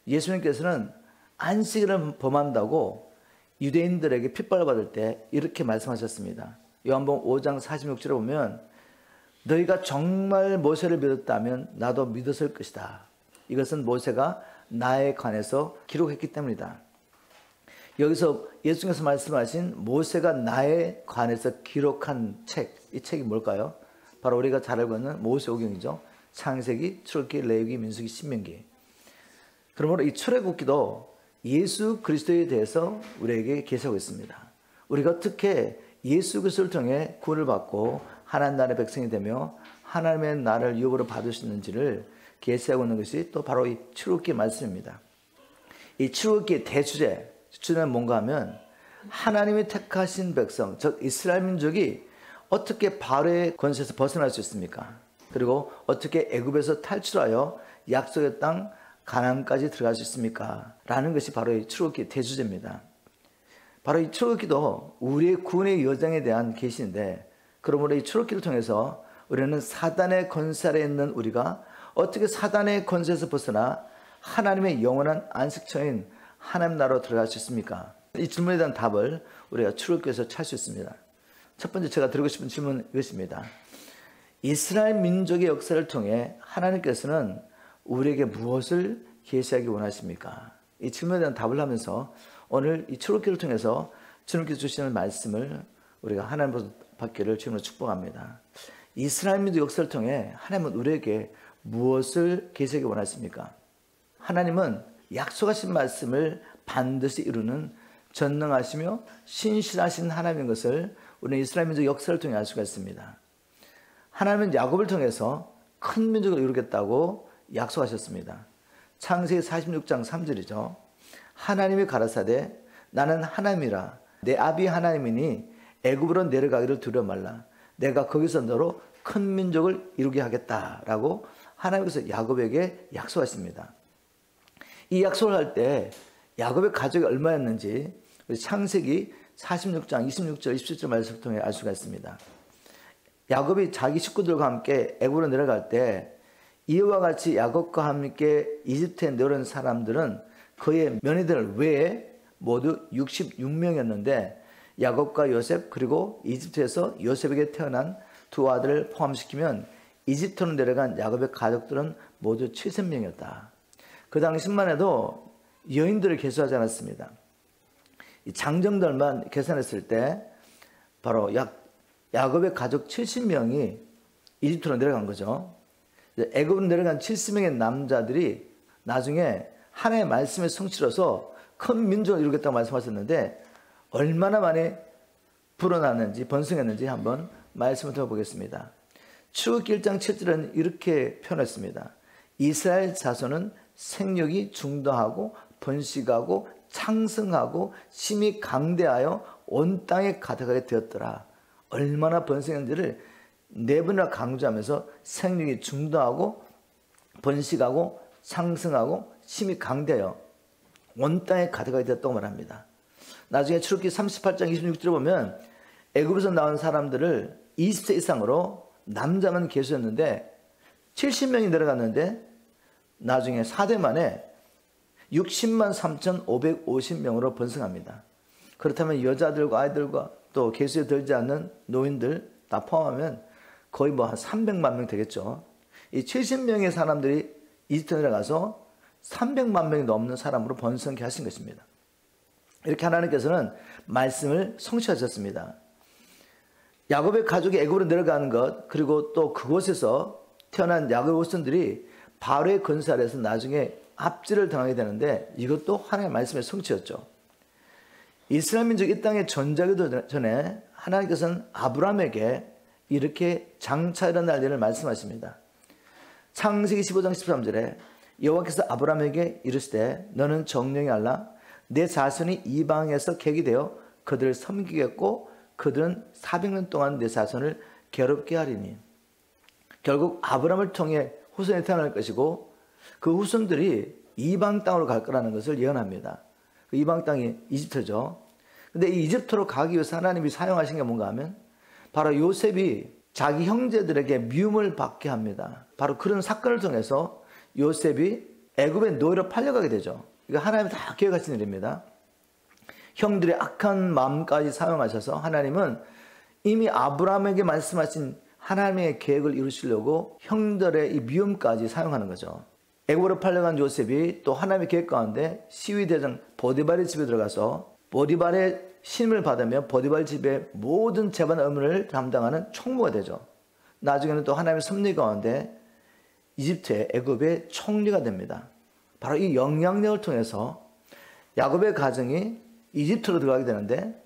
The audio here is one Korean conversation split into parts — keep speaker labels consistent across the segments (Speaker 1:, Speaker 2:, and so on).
Speaker 1: 예수님께서는 안식일을 범한다고 유대인들에게 핍박을 받을 때 이렇게 말씀하셨습니다. 요한복음 5장 46절에 보면 너희가 정말 모세를 믿었다면 나도 믿었을 것이다. 이것은 모세가 나에 관해서 기록했기 때문이다. 여기서 예수님께서 말씀하신 모세가 나에 관해서 기록한 책, 이 책이 뭘까요? 바로 우리가 잘 알고 있는 모세오경이죠. 창세기, 출애굽기, 레위기, 민수기, 신명기. 그러므로 이 출애굽기도 예수 그리스도에 대해서 우리에게 계시하고 있습니다. 우리가 어떻게 예수 그리스도를 통해 구원을 받고 하나님 나라의 백성이 되며 하나님의 나라를 유업으로 받을 수 있는지를 계시하고 있는 것이 또 바로 이 출애굽기 말씀입니다. 이 출애굽기의 주제는 뭔가 하면 하나님이 택하신 백성, 즉 이스라엘 민족이 어떻게 바로의 권세에서 벗어날 수 있습니까? 그리고 어떻게 애굽에서 탈출하여 약속의 땅 가나안까지 들어갈 수 있습니까? 라는 것이 바로 이 출애굽기의 대주제입니다. 바로 이 출애굽기도 우리의 구원의 여정에 대한 계시인데, 그러므로 이 출애굽기를 통해서 우리는 사단의 권세 아래 있는 우리가 어떻게 사단의 권세에서 벗어나 하나님의 영원한 안식처인 하나님 나라로 들어갈 수 있습니까? 이 질문에 대한 답을 우리가 출애굽기에서 찾을 수 있습니다. 첫 번째 제가 드리고 싶은 질문은 이것입니다. 이스라엘 민족의 역사를 통해 하나님께서는 우리에게 무엇을 계시하기 원하십니까? 이 질문에 대한 답을 하면서 오늘 이 출애굽기를 통해서 주님께서 주시는 말씀을 우리가 하나님으로부터 받기를 주님으로 축복합니다. 이스라엘 민족 역사를 통해 하나님은 우리에게 무엇을 계시하기 원하십니까? 하나님은 약속하신 말씀을 반드시 이루는 전능하시며 신실하신 하나님인 것을 우리는 이스라엘 민족 역사를 통해 알 수가 있습니다. 하나님은 야곱을 통해서 큰 민족을 이루겠다고 약속하셨습니다. 창세기 46장 3절이죠. 하나님이 가라사대 나는 하나님이라 내 아비 하나님이니 애굽으로 내려가기를 두려워 말라. 내가 거기서 너로 큰 민족을 이루게 하겠다라고 하나님께서 야곱에게 약속하십니다. 이 약속을 할 때 야곱의 가족이 얼마였는지 창세기 46장 26절 27절 말씀을 통해 알 수가 있습니다. 야곱이 자기 식구들과 함께 애굽으로 내려갈 때 이와 같이 야곱과 함께 이집트에 내려온 사람들은 그의 며느리들 외에 모두 66명이었는데 야곱과 요셉 그리고 이집트에서 요셉에게 태어난 두 아들을 포함시키면 이집트로 내려간 야곱의 가족들은 모두 7000명이었다. 그 당시만 해도 여인들을 계수하지 않았습니다. 이 장정들만 계산했을 때 바로 야곱의 가족 70명이 이집트로 내려간 거죠. 애굽으로 내려간 70명의 남자들이 나중에 하나님의 말씀의 성취로서 큰 민족을 이루겠다고 말씀하셨는데 얼마나 많이 불어났는지 번성했는지 한번 말씀을 들어보겠습니다. 출애굽기 1장 7절은 이렇게 표현했습니다. 이스라엘 자손은 생육이 중도하고 번식하고 창성하고 심히 강대하여 온 땅에 가득하게 되었더라. 얼마나 번성했는지를 네 번이나 강조하면서 생육이 중도하고 번식하고 창성하고 심히 강대하여 온 땅에 가득하게 되었다고 말합니다. 나중에 출애굽기 38장 26절에 보면 애굽에서 나온 사람들을 20세 이상으로 남자만 계수했는데 70명이 내려갔는데 나중에 4대 만에 60만 3,550명으로 번성합니다. 그렇다면 여자들과 아이들과 또 계수에 들지 않는 노인들 다 포함하면 거의 뭐 한 300만 명 되겠죠. 이 70명의 사람들이 이집트에 내려가서 300만 명이 넘는 사람으로 번성케 하신 것입니다. 이렇게 하나님께서는 말씀을 성취하셨습니다. 야곱의 가족이 애굽으로 내려가는 것 그리고 또 그곳에서 태어난 야곱의 후손들이 바로의 권세 아래서 나중에 압제를 당하게 되는데 이것도 하나님의 말씀의 성취였죠. 이스라엘 민족이 이 땅에 존재하기도 전에 하나님께서는 아브라함에게 이렇게 장차 일어날 일을 말씀하십니다. 창세기 15장 13절에 여호와께서 아브라함에게 이르시되 너는 정령히 알라 내 자손이 이방에서 객이 되어 그들을 섬기겠고 그들은 400년 동안 내 자손을 괴롭게 하리니 결국 아브라함을 통해 후손이 태어날 것이고 그 후손들이 이방 땅으로 갈 거라는 것을 예언합니다. 그 이방 땅이 이집트죠. 근데 이 이집트로 가기 위해서 하나님이 사용하신 게 뭔가 하면 바로 요셉이 자기 형제들에게 미움을 받게 합니다. 바로 그런 사건을 통해서 요셉이 애굽의 노예로 팔려가게 되죠. 이거 하나님이 다 계획하신 일입니다. 형들의 악한 마음까지 사용하셔서 하나님은 이미 아브라함에게 말씀하신 하나님의 계획을 이루시려고 형들의 이 미움까지 사용하는 거죠. 애굽으로 팔려간 요셉이 또 하나님의 계획 가운데 시위대장 보디발의 집에 들어가서 보디발의 신임을 받으며 보디발 집의 모든 재반 업무를 담당하는 총무가 되죠. 나중에는 또 하나님의 섭리 가운데 이집트의 애굽의 총리가 됩니다. 바로 이 영향력을 통해서 야곱의 가정이 이집트로 들어가게 되는데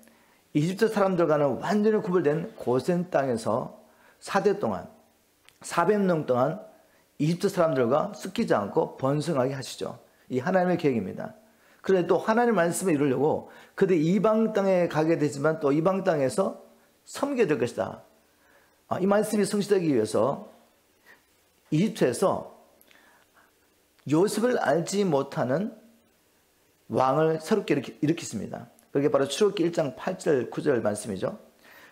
Speaker 1: 이집트 사람들과는 완전히 구별된 고센 땅에서 4대 동안 400년 동안 이집트 사람들과 섞이지 않고 번성하게 하시죠. 이 하나님의 계획입니다. 그런데 또 하나님의 말씀을 이루려고 그들 이방 땅에 가게 되지만 또 이방 땅에서 섬기게 될 것이다. 이 말씀이 성취되기 위해서 이집트에서 요셉을 알지 못하는 왕을 새롭게 일으켰습니다. 그게 바로 출애굽기 1장 8절 9절 말씀이죠.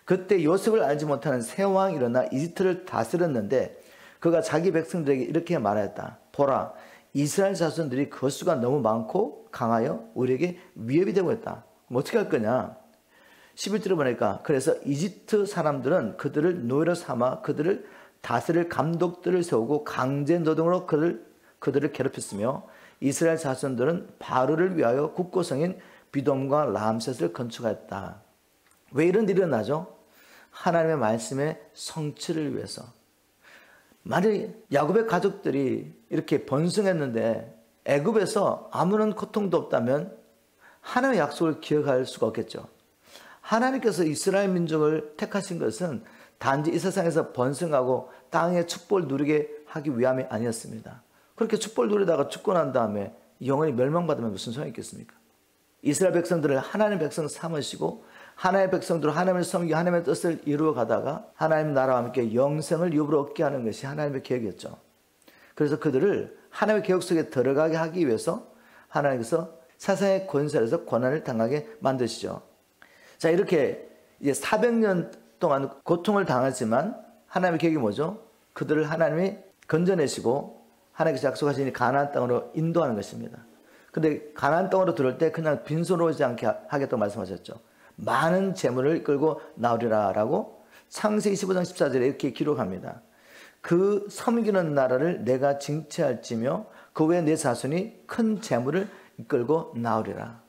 Speaker 1: 그때 요셉을 알지 못하는 새 왕이 일어나 이집트를 다스렸는데 그가 자기 백성들에게 이렇게 말하였다. 보라, 이스라엘 자손들이 그 수가 너무 많고 강하여 우리에게 위협이 되고 있다. 그럼 어떻게 할 거냐? 11절을 보니까 그래서 이집트 사람들은 그들을 노예로 삼아 그들을 다스릴 감독들을 세우고 강제 노동으로 그들을 괴롭혔으며 이스라엘 자손들은 바로를 위하여 국고성인 비돔과 람셋을 건축하였다. 왜 이런 일이 일어나죠? 하나님의 말씀의 성취를 위해서. 만약 야곱의 가족들이 이렇게 번성했는데 애굽에서 아무런 고통도 없다면 하나님의 약속을 기억할 수가 없겠죠. 하나님께서 이스라엘 민족을 택하신 것은 단지 이 세상에서 번성하고 땅의 축복을 누리게 하기 위함이 아니었습니다. 그렇게 축복을 누리다가 죽고 난 다음에 영원히 멸망받으면 무슨 소용이 있겠습니까? 이스라엘 백성들을 하나님의 백성 삼으시고 하나님의 백성들로 하나님을 섬기고 하나님의 뜻을 이루어 가다가 하나님 나라와 함께 영생을 유업으로 얻게 하는 것이 하나님의 계획이었죠. 그래서 그들을 하나님의 계획 속에 들어가게 하기 위해서 하나님께서 세상의 권세에서 고난을 당하게 만드시죠. 자, 이렇게 이제 400년 동안 고통을 당하지만 하나님의 계획이 뭐죠? 그들을 하나님이 건져내시고 하나님께서 약속하신 가나안 땅으로 인도하는 것입니다. 그런데 가나안 땅으로 들어올 때 그냥 빈손으로 오지 않게 하겠다고 말씀하셨죠. 많은 재물을 끌고 나오리라 라고 창세기 15장 14절에 이렇게 기록합니다. 그 섬기는 나라를 내가 징치할지며 그 외에 내 자손이 큰 재물을 이끌고 나오리라.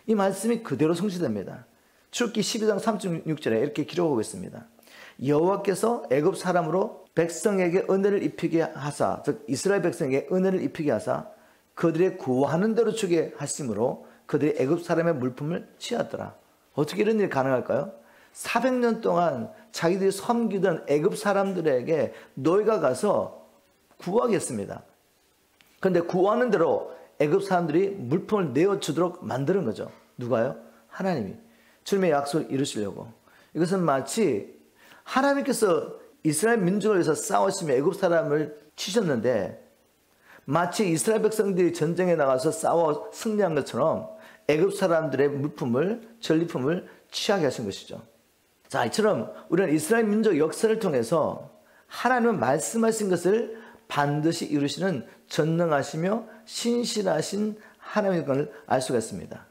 Speaker 1: 이 말씀이 그대로 성취됩니다. 출애굽기 12장 36절에 이렇게 기록하고 있습니다. 여호와께서 애굽 사람으로 백성에게 은혜를 입히게 하사, 즉 이스라엘 백성에게 은혜를 입히게 하사 그들의 구하는 대로 주게 하심으로 그들이 애굽 사람의 물품을 취하더라. 어떻게 이런 일이 가능할까요? 400년 동안 자기들이 섬기던 애굽 사람들에게 노예가 가서 구하겠습니다. 그런데 구하는 대로 애굽 사람들이 물품을 내어주도록 만드는 거죠. 누가요? 하나님이. 주님의 약속을 이루시려고. 이것은 마치 하나님께서 이스라엘 민족을 위해서 싸우시며 애굽 사람을 치셨는데 마치 이스라엘 백성들이 전쟁에 나가서 싸워 승리한 것처럼 애굽 사람들의 물품을 전리품을 취하게 하신 것이죠. 자, 이처럼 우리는 이스라엘 민족 역사를 통해서 하나님은 말씀하신 것을 반드시 이루시는 전능하시며 신실하신 하나님을 알 수가 있습니다.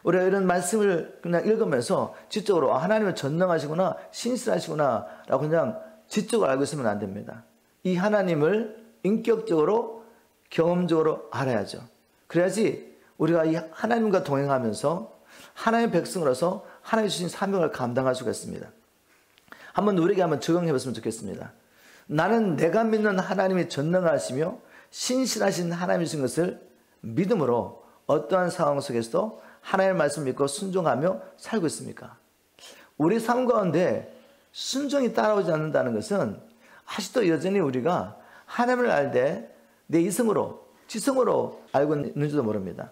Speaker 1: 우리가 이런 말씀을 그냥 읽으면서 지적으로 하나님은 전능하시구나 신실하시구나 라고 그냥 지적으로 알고 있으면 안 됩니다. 이 하나님을 인격적으로 경험적으로 알아야죠. 그래야지 우리가 이 하나님과 동행하면서 하나님의 백성으로서 하나님 주신 사명을 감당할 수가 있습니다. 한번 우리에게 한번 적용해 봤으면 좋겠습니다. 나는 내가 믿는 하나님이 전능하시며 신실하신 하나님이신 것을 믿음으로 어떠한 상황 속에서도 하나님의 말씀을 믿고 순종하며 살고 있습니까? 우리 삶 가운데 순종이 따라오지 않는다는 것은 아직도 여전히 우리가 하나님을 알되 내 이성으로 지성으로 알고 있는지도 모릅니다.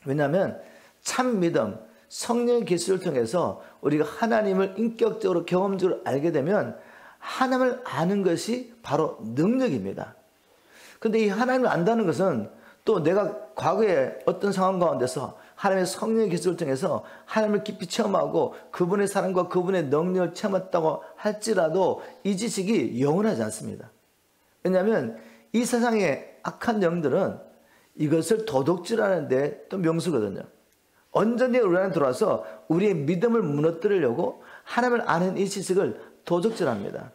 Speaker 1: 왜냐하면 참 믿음, 성령의 계시를 통해서 우리가 하나님을 인격적으로 경험적으로 알게 되면 하나님을 아는 것이 바로 능력입니다. 그런데 이 하나님을 안다는 것은 또 내가 과거에 어떤 상황 가운데서 하나님의 성령의 계시를 통해서 하나님을 깊이 체험하고 그분의 사랑과 그분의 능력을 체험했다고 할지라도 이 지식이 영원하지 않습니다. 왜냐하면 이 세상의 악한 영들은 이것을 도둑질하는 데 또 명수거든요. 언제든지 우리 안에 들어와서 우리의 믿음을 무너뜨리려고 하나님을 아는 이 지식을 도둑질합니다.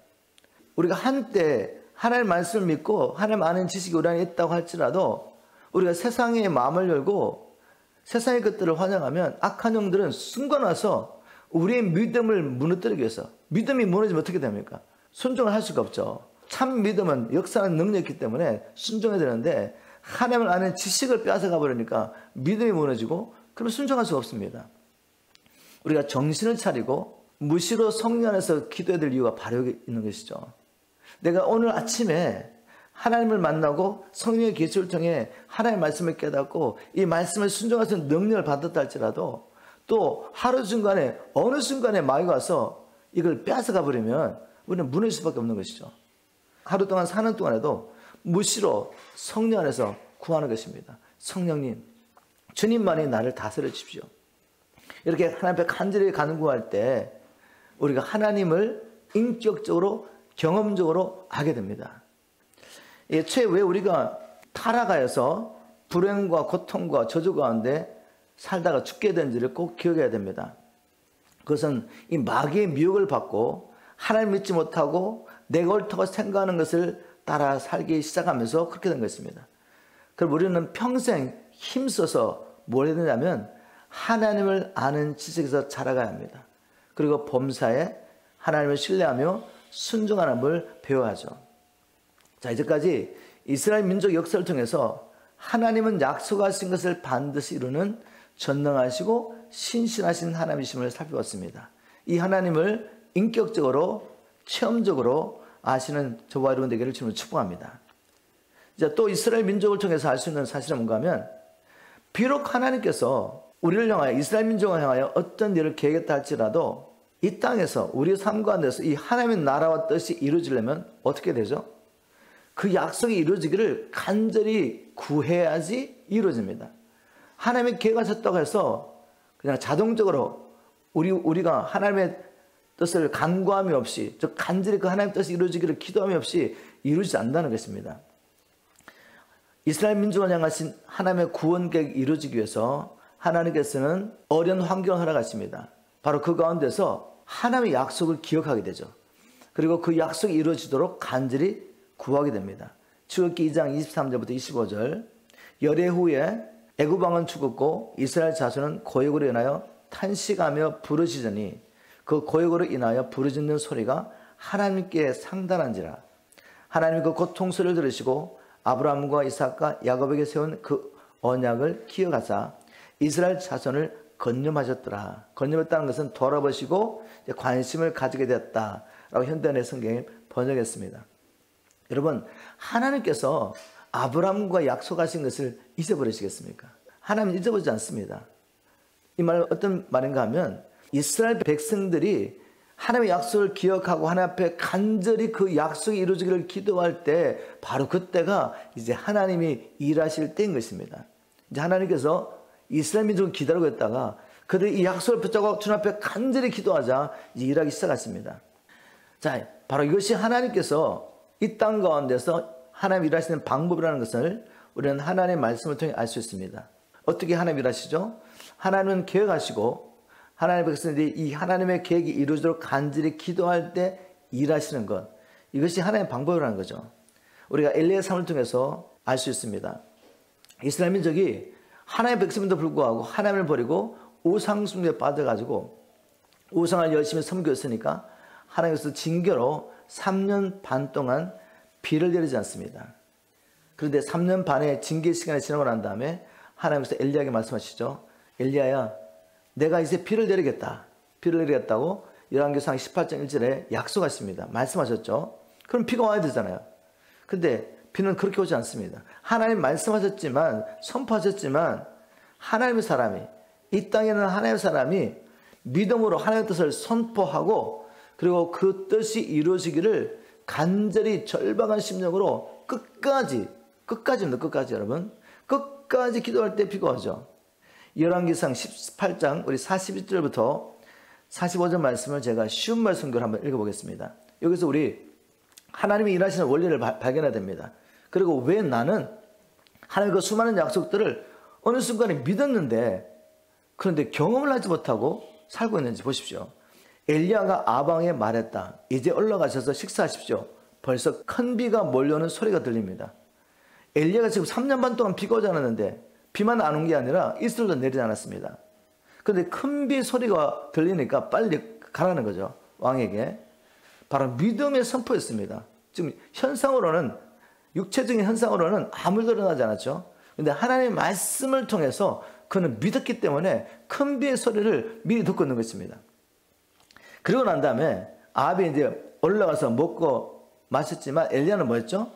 Speaker 1: 우리가 한때 하나님의 말씀을 믿고 하나님 아는 지식이 우리 안에 있다고 할지라도 우리가 세상의 마음을 열고 세상의 것들을 환영하면 악한 영들은 순간 와서 우리의 믿음을 무너뜨리기 위해서, 믿음이 무너지면 어떻게 됩니까? 순종을 할 수가 없죠. 참 믿음은 역사하는 능력이 있기 때문에 순종해야 되는데 하나님을 아는 지식을 빼앗아가 버리니까 믿음이 무너지고 그러면 순종할 수가 없습니다. 우리가 정신을 차리고 무시로 성령 안에서 기도해야 될 이유가 바로 여기 있는 것이죠. 내가 오늘 아침에 하나님을 만나고 성령의 계시를 통해 하나님의 말씀을 깨닫고 이 말씀을 순종할 수 있는 능력을 받았다 할지라도 또 하루 중간에 어느 순간에 마귀가 와서 이걸 빼앗아가 버리면 우리는 무너질 수밖에 없는 것이죠. 하루 동안 사는 동안에도 무시로 성령 안에서 구하는 것입니다. 성령님, 주님만이 나를 다스려 주십시오. 이렇게 하나님 앞에 간절히 간구할 때 우리가 하나님을 인격적으로 경험적으로 하게 됩니다. 애초에 왜 우리가 타락하여서 불행과 고통과 저주 가운데 살다가 죽게 된지를 꼭 기억해야 됩니다. 그것은 이 마귀의 미혹을 받고 하나님 믿지 못하고 내가 옳다고 생각하는 것을 따라 살기 시작하면서 그렇게 된 것입니다. 그럼 우리는 평생 힘써서 뭘 해야 되냐면 하나님을 아는 지식에서 자라가야 합니다. 그리고 범사에 하나님을 신뢰하며 순종하는을 배워야죠. 자, 이제까지 이스라엘 민족 역사를 통해서 하나님은 약속하신 것을 반드시 이루는 전능하시고 신실하신 하나님이심을 살펴봤습니다. 이 하나님을 인격적으로 체험적으로 아시는 저와 여러분 되기를 주님을 축복합니다. 이제 또 이스라엘 민족을 통해서 알 수 있는 사실은 뭔가 하면 비록 하나님께서 우리를 향하여 이스라엘 민족을 향하여 어떤 일을 계획했다 할지라도 이 땅에서 우리 삶 가운데서 이 하나님의 나라와 뜻이 이루어지려면 어떻게 되죠? 그 약속이 이루어지기를 간절히 구해야지 이루어집니다. 하나님이 계획하셨다고 해서 그냥 자동적으로 우리가 하나님의 뜻을 간구함이 없이, 즉 간절히 그 하나님의 뜻이 이루어지기를 기도함이 없이 이루어지지 않는다는 것입니다. 이스라엘 민족을 향하신 하나님의 구원 계획이 이루어지기 위해서 하나님께서는 어려운 환경을 허락하십니다. 바로 그 가운데서 하나님의 약속을 기억하게 되죠. 그리고 그 약속이 이루어지도록 간절히 구하게 됩니다. 출애굽기 2장 23절부터 25절. 열해 후에 애굽 왕은 죽었고 이스라엘 자손은 고역으로 인하여 탄식하며 부르짖으니 그 고역으로 인하여 부르짖는 소리가 하나님께 상달한지라. 하나님이 그 고통 소리를 들으시고 아브라함과 이삭과 야곱에게 세운 그 언약을 기억하사 이스라엘 자손을 건념하셨더라. 건념했다는 것은 돌아보시고 관심을 가지게 되었다라고 현대의 성경이 번역했습니다. 여러분, 하나님께서 아브라함과 약속하신 것을 잊어버리시겠습니까? 하나님은 잊어버리지 않습니다. 이 말은 어떤 말인가 하면 이스라엘 백성들이 하나님의 약속을 기억하고 하나님 앞에 간절히 그 약속이 이루어지기를 기도할 때 바로 그때가 이제 하나님이 일하실 때인 것입니다. 이제 하나님께서 이스라엘 민족을 기다리고 있다가 그들이 이 약속을 붙잡고 주님 앞에 간절히 기도하자 이제 일하기 시작했습니다. 자, 바로 이것이 하나님께서 이 땅 가운데서 하나님 일하시는 방법이라는 것을 우리는 하나님의 말씀을 통해 알 수 있습니다. 어떻게 하나님 일하시죠? 하나님은 계획하시고 하나님의 백성들이 이 하나님의 계획이 이루어지도록 간절히 기도할 때 일하시는 것, 이것이 하나님의 방법이라는 거죠. 우리가 엘리야의 삶을 통해서 알 수 있습니다. 이스라엘 민족이 하나님의 백성임에도 불구하고 하나님을 버리고 우상 숭배에 빠져가지고 우상을 열심히 섬겼으니까 하나님께서 징계로 3년 반 동안 비를 내리지 않습니다. 그런데 3년 반의 징계 시간이 지나고 난 다음에 하나님께서 엘리야에게 말씀하시죠. 엘리야야, 내가 이제 비를 내리겠다. 비를 내리겠다고 열왕기상 18장 1절에 약속하십니다. 말씀하셨죠. 그럼 비가 와야 되잖아요. 근데 비는 그렇게 오지 않습니다. 하나님 말씀하셨지만, 선포하셨지만 하나님의 사람이, 이 땅에 있는 하나님의 사람이 믿음으로 하나님의 뜻을 선포하고 그리고 그 뜻이 이루어지기를 간절히 절박한 심령으로 끝까지입니다. 끝까지 여러분. 끝까지 기도할 때 비가 오죠. 열왕기상 18장 우리 41절부터 45절 말씀을 제가 쉬운 말씀으로 한번 읽어보겠습니다. 여기서 우리 하나님이 일하시는 원리를 발견해야 됩니다. 그리고 왜 나는 하나님 그 수많은 약속들을 어느 순간에 믿었는데, 그런데 경험을 하지 못하고 살고 있는지 보십시오. 엘리야가 아방에 말했다. 이제 올라가셔서 식사하십시오. 벌써 큰 비가 몰려오는 소리가 들립니다. 엘리야가 지금 3년 반 동안 비가 오지 않았는데 비만 안 온 게 아니라 이슬도 내리지 않았습니다. 그런데 큰 비 소리가 들리니까 빨리 가라는 거죠. 왕에게. 바로 믿음의 선포였습니다. 지금 현상으로는, 육체적인 현상으로는 아무 일어나지 않았죠. 그런데 하나님의 말씀을 통해서 그는 믿었기 때문에 큰 비의 소리를 미리 듣고 있는 것입니다. 그리고 난 다음에 아합이 이제 올라가서 먹고 마셨지만, 엘리야는 뭐였죠?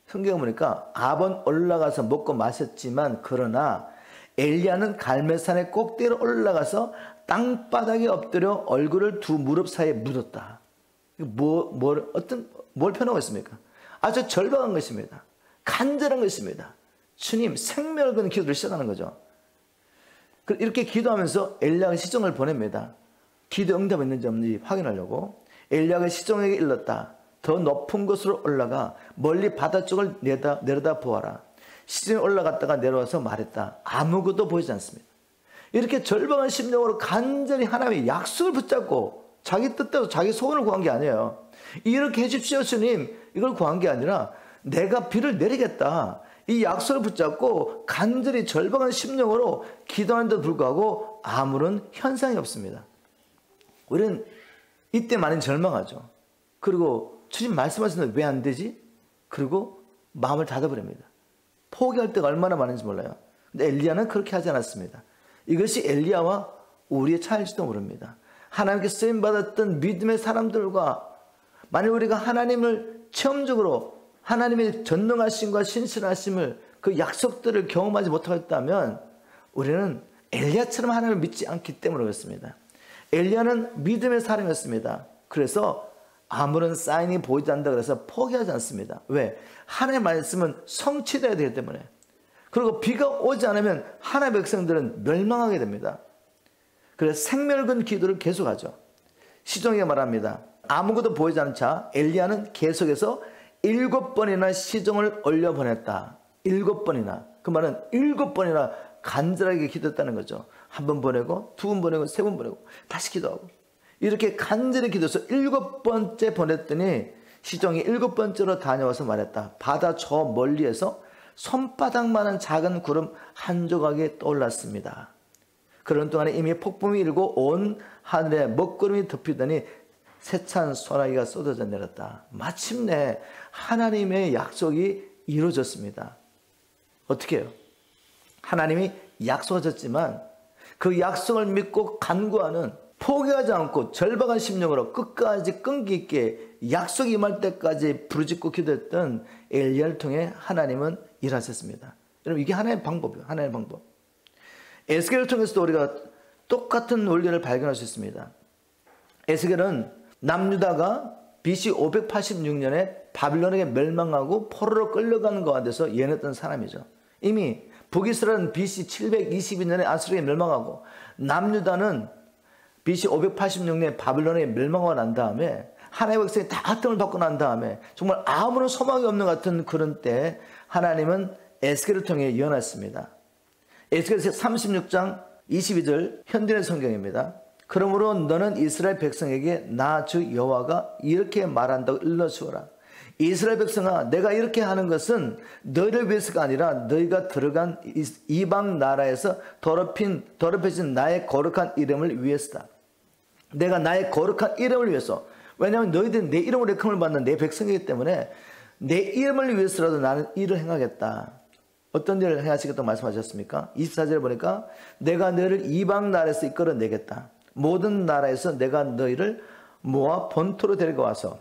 Speaker 1: 성경에 보니까 아합은 올라가서 먹고 마셨지만, 그러나 엘리야는 갈멜산의 꼭대기로 올라가서 땅바닥에 엎드려 얼굴을 두 무릎 사이에 묻었다. 뭘 표현하고 있습니까? 아주 절박한 것입니다. 간절한 것입니다. 주님, 생명을 거는 기도를 시작하는 거죠. 이렇게 기도하면서 엘리야가 시종을 보냅니다. 기도 응답이 있는지 없는지 확인하려고. 엘리야가 시종에게 일렀다. 더 높은 곳으로 올라가 멀리 바다 쪽을 내려다 보아라. 시종에 올라갔다가 내려와서 말했다. 아무것도 보이지 않습니다. 이렇게 절박한 심령으로 간절히 하나님의 약속을 붙잡고 자기 뜻대로 자기 소원을 구한 게 아니에요. 이렇게 해주십시오 주님, 이걸 구한 게 아니라 내가 비를 내리겠다, 이 약속을 붙잡고 간절히 절박한 심령으로 기도하는데도 불구하고 아무런 현상이 없습니다. 우리는 이때 많이 절망하죠. 그리고 주님 말씀하시는데 왜 안 되지? 그리고 마음을 닫아버립니다. 포기할 때가 얼마나 많은지 몰라요. 근데 엘리야는 그렇게 하지 않았습니다. 이것이 엘리야와 우리의 차이일지도 모릅니다. 하나님께 쓰임받았던 믿음의 사람들과, 만약 우리가 하나님을 체험적으로 하나님의 전능하심과 신실하심을, 그 약속들을 경험하지 못하겠다면 우리는 엘리야처럼 하나님을 믿지 않기 때문에 그렇습니다. 엘리야는 믿음의 사람이었습니다. 그래서 아무런 사인이 보이지 않는다 그래서 포기하지 않습니다. 왜? 하나님의 말씀은 성취되어야 되기 때문에. 그리고 비가 오지 않으면 하나님의 백성들은 멸망하게 됩니다. 그래서 생명을 건 기도를 계속하죠. 시종에게 말합니다. 아무것도 보이지 않은 차 엘리야는 계속해서 7번이나 시종을 올려보냈다. 7번이나. 그 말은 7번이나 간절하게 기도했다는 거죠. 한 번 보내고, 두 번 보내고, 세 번 보내고, 다시 기도하고. 이렇게 간절히 기도해서 7번째 보냈더니 시종이 7번째로 다녀와서 말했다. 바다 저 멀리에서 손바닥만한 작은 구름 한 조각이 떠올랐습니다. 그런 동안에 이미 폭풍이 일고 온 하늘에 먹구름이 덮이더니 세찬 소나기가 쏟아져 내렸다. 마침내 하나님의 약속이 이루어졌습니다. 어떻게 해요? 하나님이 약속하셨지만 그 약속을 믿고 간구하는, 포기하지 않고 절박한 심령으로 끝까지 끈기 있게 약속이 임할 때까지 부르짖고 기도했던 엘리야를 통해 하나님은 일하셨습니다. 여러분, 이게 하나님의 방법이에요. 하나님의 방법. 에스겔을 통해서도 우리가 똑같은 원리를 발견할 수 있습니다. 에스겔은 남유다가 BC 586년에 바빌론에게 멸망하고 포로로 끌려가는 가운데서 예언했던 사람이죠. 이미 북이스라엘은 BC 722년에 아수르에 멸망하고, 남유다는 BC 586년에 바빌론에 멸망하고 난 다음에 하나님의 백성이 다 핫점을 받고 난 다음에 정말 아무런 소망이 없는 같은 그런 때 하나님은 에스겔을 통해 예언했습니다. 에스겔 36장 22절 현대의 성경입니다. 그러므로 너는 이스라엘 백성에게 나 주 여호와가 이렇게 말한다고 일러주어라. 이스라엘 백성아, 내가 이렇게 하는 것은 너희를 위해서가 아니라 너희가 들어간 이방 나라에서 더럽혀진 나의 거룩한 이름을 위해서다. 내가 나의 거룩한 이름을 위해서, 왜냐하면 너희들은 내 이름으로 일컬음을 받는 내 백성이기 때문에 내 이름을 위해서라도 나는 일을 행하겠다. 어떤 일을 행하시겠다고 말씀하셨습니까? 24절에 보니까 내가 너희를 이방 나라에서 이끌어내겠다. 모든 나라에서 내가 너희를 모아 본토로 데려와서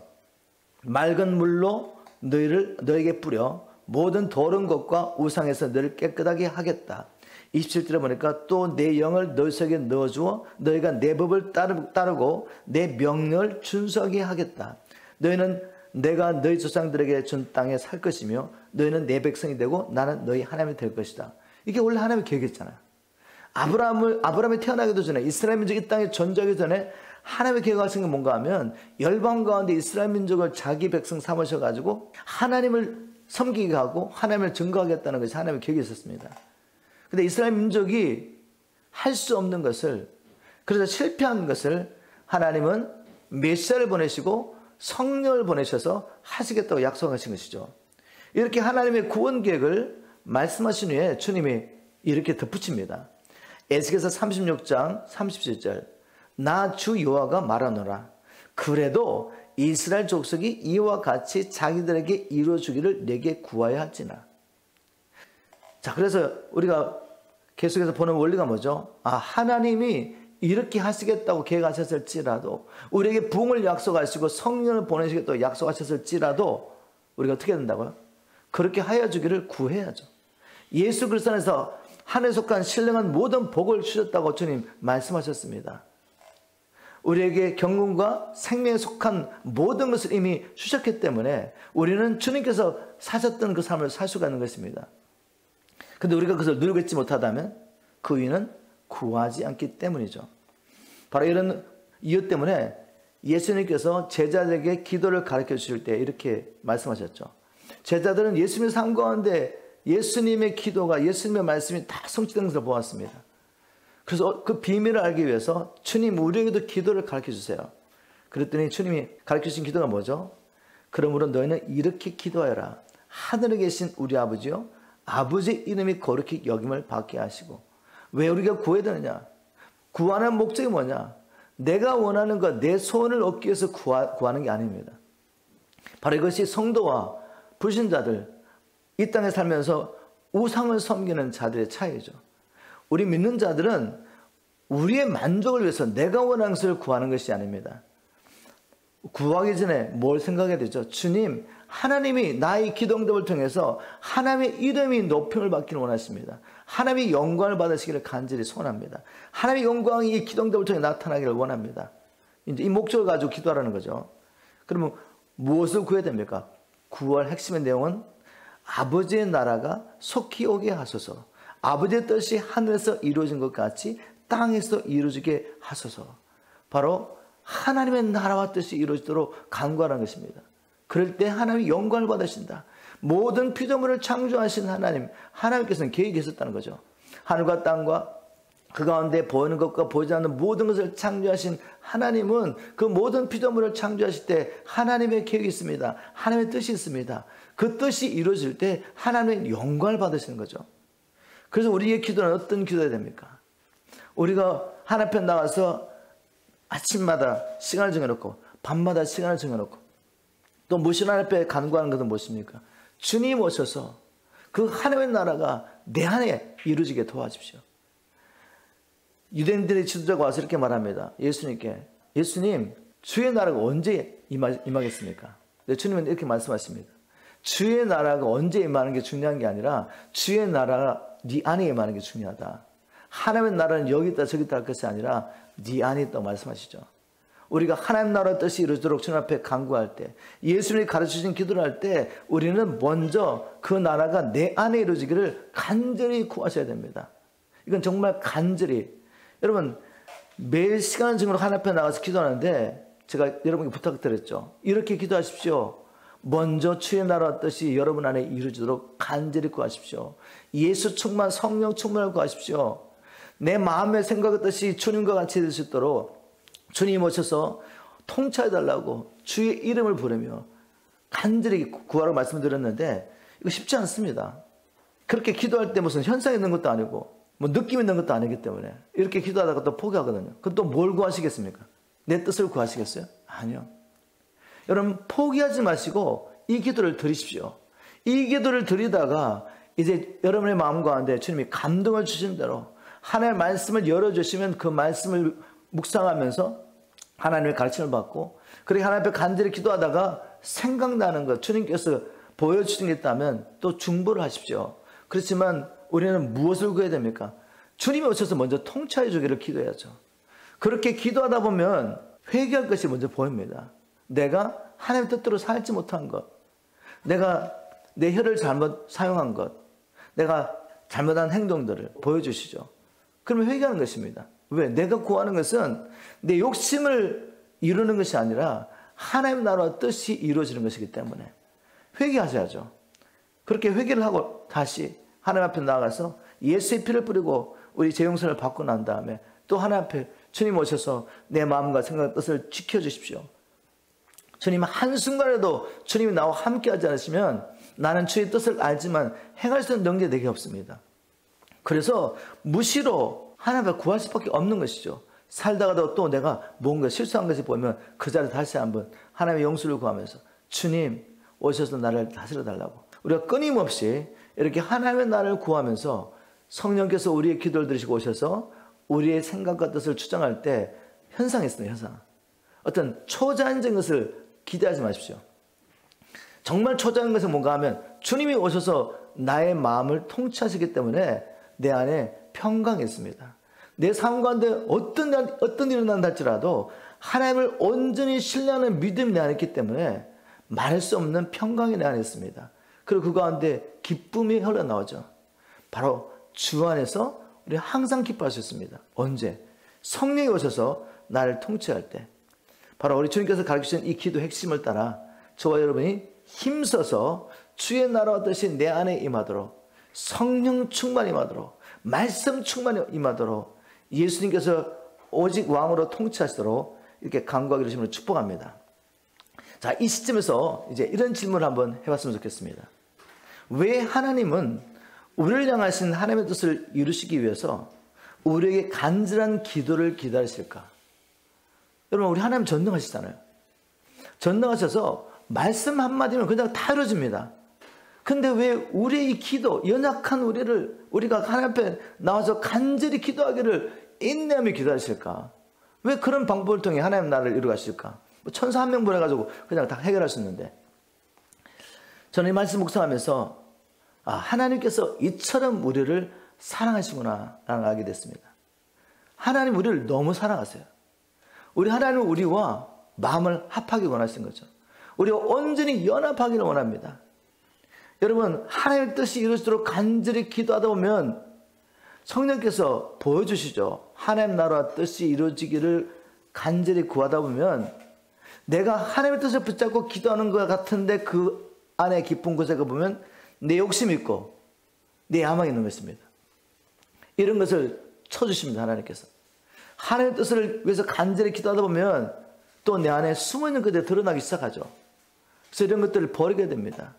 Speaker 1: 맑은 물로 너에게 뿌려 모든 더러운 것과 우상에서 너를 깨끗하게 하겠다. 27절에 보니까 또 내 영을 너희 속에 넣어주어 너희가 내 법을 따르고 내 명령을 준수하게 하겠다. 너희는 내가 너희 조상들에게 준 땅에 살 것이며 너희는 내 백성이 되고 나는 너희 하나님이 될 것이다. 이게 원래 하나님의 계획이었잖아요. 아브라함이 태어나기도 전에, 이스라엘 민족이 이 땅에 존재하기 전에 하나님의 계획하신 게 뭔가 하면 열방 가운데 이스라엘 민족을 자기 백성 삼으셔가지고 하나님을 섬기게 하고 하나님을 증거하겠다는 것이 하나님의 계획이 있었습니다. 근데 이스라엘 민족이 할 수 없는 것을, 그래서 실패한 것을 하나님은 메시아를 보내시고 성령을 보내셔서 하시겠다고 약속하신 것이죠. 이렇게 하나님의 구원 계획을 말씀하신 후에 주님이 이렇게 덧붙입니다. 에스겔서 36장 37절, 나 주 여호와가 말하노라. 그래도 이스라엘 족속이 이와 같이 자기들에게 이루어주기를 내게 구하여 할지나. 자, 그래서 우리가 계속해서 보는 원리가 뭐죠? 하나님이 이렇게 하시겠다고 계획하셨을지라도, 우리에게 부흥을 약속하시고 성령을 보내시겠다고 약속하셨을지라도 우리가 어떻게 된다고요? 그렇게 하여 주기를 구해야죠. 예수 그리스도 안에서 하늘에 속한 신령한 모든 복을 주셨다고 주님 말씀하셨습니다. 우리에게 경륜과 생명에 속한 모든 것을 이미 주셨기 때문에 우리는 주님께서 사셨던 그 삶을 살 수가 있는 것입니다. 근데 우리가 그것을 누리고 있지 못하다면 그 이유는 구하지 않기 때문이죠. 바로 이런 이유 때문에 예수님께서 제자들에게 기도를 가르쳐 주실 때 이렇게 말씀하셨죠. 제자들은 예수님의 삶 가운데 예수님의 기도가, 예수님의 말씀이 다 성취되는 것을 보았습니다. 그래서 그 비밀을 알기 위해서 주님, 우리에게도 기도를 가르쳐 주세요. 그랬더니 주님이 가르쳐 주신 기도가 뭐죠? 그러므로 너희는 이렇게 기도하여라. 하늘에 계신 우리 아버지요, 아버지의 이름이 거룩히 여김을 받게 하시고. 왜 우리가 구해야 되느냐? 구하는 목적이 뭐냐? 내가 원하는 것, 내 소원을 얻기 위해서 구하는 게 아닙니다. 바로 이것이 성도와 불신자들, 이 땅에 살면서 우상을 섬기는 자들의 차이죠. 우리 믿는 자들은 우리의 만족을 위해서 내가 원하는 것을 구하는 것이 아닙니다. 구하기 전에 뭘 생각해야 되죠? 주님, 하나님이 나의 기도응답을 통해서 하나님의 이름이 높임을 받기를 원하십니다. 하나님의 영광을 받으시기를 간절히 소원합니다. 하나님의 영광이 이 기도응답을 통해 나타나기를 원합니다. 이제 이 목적을 가지고 기도하라는 거죠. 그러면 무엇을 구해야 됩니까? 구할 핵심의 내용은 아버지의 나라가 속히 오게 하소서. 아버지의 뜻이 하늘에서 이루어진 것 같이 땅에서 이루어지게 하소서. 바로 하나님의 나라와 뜻이 이루어지도록 간구하라는 것입니다. 그럴 때 하나님이 영광을 받으신다. 모든 피조물을 창조하신 하나님께서는 계획이 있었다는 거죠. 하늘과 땅과 그 가운데 보이는 것과 보이지 않는 모든 것을 창조하신 하나님은 그 모든 피조물을 창조하실 때 하나님의 계획이 있습니다. 하나님의 뜻이 있습니다. 그 뜻이 이루어질 때 하나님의 영광을 받으시는 거죠. 그래서 우리의 기도는 어떤 기도해야 됩니까? 우리가 하나님 앞에 나와서 아침마다 시간을 정해놓고 밤마다 시간을 정해놓고 또 무신 하나님 앞에 간구하는 것은 무엇입니까? 주님 오셔서 그 하나님의 나라가 내 안에 이루어지게 도와주십시오. 유대인들의 지도자가 와서 이렇게 말합니다. 예수님께, 예수님, 주의 나라가 언제 임하겠습니까? 네, 주님은 이렇게 말씀하십니다. 주의 나라가 언제 임하는 게 중요한 게 아니라 주의 나라가 네 안에 임하는 게 중요하다. 하나님의 나라는 여기 있다 저기 있다 할 것이 아니라 네 안에 있다고 말씀하시죠. 우리가 하나님 나라의 뜻이 이루어지도록 주님 앞에 간구할 때, 예수님이 가르쳐주신 기도를 할 때 우리는 먼저 그 나라가 내 안에 이루어지기를 간절히 구하셔야 됩니다. 이건 정말 간절히. 여러분, 매일 시간을 정해서 하나님 앞에 나가서 기도하는데 제가 여러분께 부탁드렸죠. 이렇게 기도하십시오. 먼저 주의 나라의 뜻이 여러분 안에 이루어지도록 간절히 구하십시오. 예수 충만, 성령 충만을 구하십시오. 내 마음의 생각의 뜻이 주님과 같이 될 수 있도록 주님 오셔서 통치해달라고 주의 이름을 부르며 간절히 구하라고 말씀드렸는데 이거 쉽지 않습니다. 그렇게 기도할 때 무슨 현상이 있는 것도 아니고 뭐 느낌 있는 것도 아니기 때문에 이렇게 기도하다가 또 포기하거든요. 그럼 또 뭘 구하시겠습니까? 내 뜻을 구하시겠어요? 아니요. 여러분, 포기하지 마시고 이 기도를 드리십시오. 이 기도를 드리다가 이제 여러분의 마음 가운데 주님이 감동을 주신 대로 하나님의 말씀을 열어주시면 그 말씀을 묵상하면서 하나님의 가르침을 받고, 그렇게 하나님 앞에 간절히 기도하다가 생각나는 것, 주님께서 보여주신 게 있다면 또 중보를 하십시오. 그렇지만 우리는 무엇을 구해야 됩니까? 주님이 오셔서 먼저 통치해 주기를 기도해야죠. 그렇게 기도하다 보면 회개할 것이 먼저 보입니다. 내가 하나님의 뜻대로 살지 못한 것, 내가 내 혀를 잘못 사용한 것, 내가 잘못한 행동들을 보여주시죠. 그러면 회개하는 것입니다. 왜? 내가 구하는 것은 내 욕심을 이루는 것이 아니라 하나님의 나라와 뜻이 이루어지는 것이기 때문에 회개하셔야죠. 그렇게 회개를 하고 다시 하나님 앞에 나아가서 예수의 피를 뿌리고 우리 죄 용서를 받고 난 다음에 또 하나님 앞에 주님 오셔서 내 마음과 생각, 뜻을 지켜주십시오. 주님 한순간에도 주님이 나와 함께 하지 않으시면 나는 주의 뜻을 알지만 행할 수 있는 능력이 내게 없습니다. 그래서 무시로 하나님 앞에 구할 수밖에 없는 것이죠. 살다가도 또 내가 뭔가 실수한 것을 보면 그 자리에 다시 한번 하나님의 용서를 구하면서 주님 오셔서 나를 다스려 달라고 우리가 끊임없이 이렇게 하나님의 나를 구하면서 성령께서 우리의 기도를 들으시고 오셔서 우리의 생각과 뜻을 추정할 때 현상이 있습니다. 현상. 어떤 초자연적인 것을 기대하지 마십시오. 정말 초자연적인 것은 뭔가 하면 주님이 오셔서 나의 마음을 통치하시기 때문에 내 안에 평강이 있습니다. 내 삶 가운데 어떤 일이 일어난다 할지라도 하나님을 온전히 신뢰하는 믿음이 내 안에 있기 때문에 말할 수 없는 평강이 내 안에 있습니다. 그리고 그 가운데 기쁨이 흘러나오죠. 바로 주 안에서 우리 항상 기뻐할 수 있습니다. 언제? 성령이 오셔서 나를 통치할 때. 바로 우리 주님께서 가르치신 이 기도 핵심을 따라 저와 여러분이 힘써서 주의 나라와 뜻이 내 안에 임하도록 성령 충만이 임하도록 말씀 충만이 임하도록 예수님께서 오직 왕으로 통치하시도록 이렇게 간구하기 이러심으로 축복합니다. 자, 이 시점에서 이제 이런 질문을 한번 해봤으면 좋겠습니다. 왜 하나님은 우리를 향하신 하나님의 뜻을 이루시기 위해서 우리에게 간절한 기도를 기다리실까? 여러분, 우리 하나님 전능하시잖아요. 전능하셔서 말씀 한마디면 그냥 다 이루어집니다. 근데 왜 우리의 이 기도, 연약한 우리가 하나님 앞에 나와서 간절히 기도하기를 인내하며 기다리실까? 왜 그런 방법을 통해 하나님 나라를 이루어가실까? 천사 한 명 보내가지고 그냥 다 해결할 수 있는데. 저는 이 말씀 묵상하면서 하나님께서 이처럼 우리를 사랑하시구나 라는 걸 알게 됐습니다. 하나님 우리를 너무 사랑하세요. 우리 하나님은 우리와 마음을 합하기 원하시는 거죠. 우리가 온전히 연합하기를 원합니다. 여러분, 하나님의 뜻이 이루어지도록 간절히 기도하다 보면 성령께서 보여주시죠. 하나님 나라와 뜻이 이루어지기를 간절히 구하다 보면 내가 하나님의 뜻을 붙잡고 기도하는 것 같은데 그 안에 깊은 곳에 가보면 내 욕심이 있고 내 야망이 있는 것입니다. 이런 것을 쳐주십니다. 하나님께서. 하나님의 뜻을 위해서 간절히 기도하다 보면 또 내 안에 숨어있는 것들이 드러나기 시작하죠. 그래서 이런 것들을 버리게 됩니다.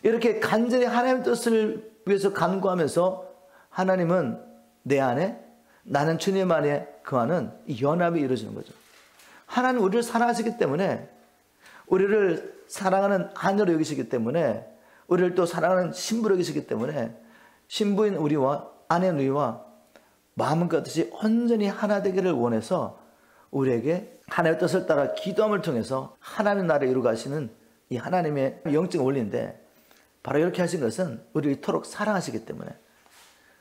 Speaker 1: 이렇게 간절히 하나님의 뜻을 위해서 간구하면서 하나님은 내 안에 나는 주님 안에 거하는 이 연합이 이루어지는 거죠. 하나님 우리를 사랑하시기 때문에 우리를 사랑하는 아내로 여기시기 때문에 우리를 또 사랑하는 신부로 여기시기 때문에 신부인 우리와 아내인 우리와 마음과 뜻이 온전히 하나 되기를 원해서 우리에게 하나님의 뜻을 따라 기도함을 통해서 하나님의 나라를 이루어 가시는 이 하나님의 영적 원리인데 바로 이렇게 하신 것은 우리를 이토록 사랑하시기 때문에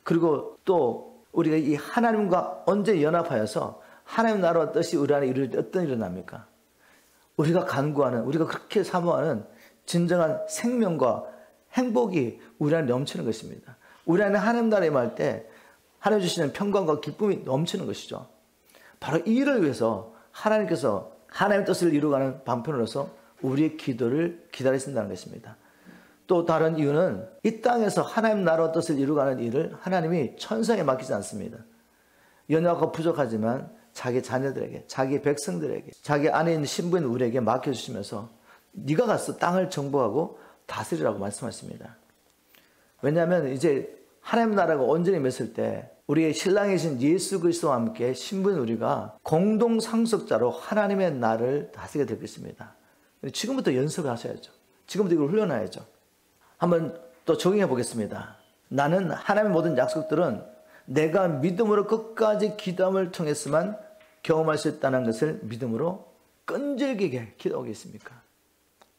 Speaker 1: 그리고 또 우리가 이 하나님과 언제 연합하여서 하나님 나라와 뜻이 우리 안에 이루어질 때 어떤 일이 일어납니까? 우리가 간구하는 우리가 그렇게 사모하는 진정한 생명과 행복이 우리 안에 넘치는 것입니다. 우리 안에 하나님 나라에 임할 때 하나님 주시는 평강과 기쁨이 넘치는 것이죠. 바로 이 일을 위해서 하나님께서 하나님의 뜻을 이루어가는 방편으로서 우리의 기도를 기다리신다는 것입니다. 또 다른 이유는 이 땅에서 하나님 나라와 뜻을 이루어가는 일을 하나님이 천사에 맡기지 않습니다. 연약하고 부족하지만 자기 자녀들에게, 자기 백성들에게, 자기 안에 있는 신부인 우리에게 맡겨주시면서 네가 가서 땅을 정복하고 다스리라고 말씀하십니다. 왜냐하면 이제 하나님 나라가 온전히 맺을 때 우리의 신랑이신 예수 그리스도와 함께 신부인 우리가 공동 상속자로 하나님의 나라를 다스리게 될 것입니다. 지금부터 연습을 하셔야죠. 지금부터 이걸 훈련해야죠. 한번 또 적용해 보겠습니다. 나는 하나님의 모든 약속들은 내가 믿음으로 끝까지 기도함을 통해서만 경험할 수 있다는 것을 믿음으로 끈질기게 기도하겠습니까?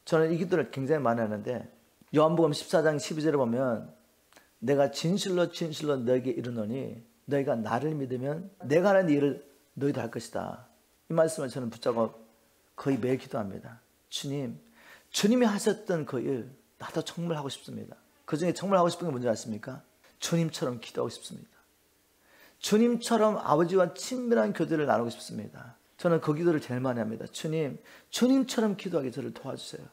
Speaker 1: 저는 이 기도를 굉장히 많이 하는데 요한복음 14장 12절에 보면 내가 진실로 너에게 이르노니 너희가 나를 믿으면 내가 하는 일을 너희도 할 것이다. 이 말씀을 저는 붙잡고 거의 매일 기도합니다. 주님이 하셨던 그 일 나도 정말 하고 싶습니다. 그중에 정말 하고 싶은 게 뭔지 아십니까? 주님처럼 기도하고 싶습니다. 주님처럼 아버지와 친밀한 교제를 나누고 싶습니다. 저는 그 기도를 제일 많이 합니다. 주님처럼 기도하게 저를 도와주세요.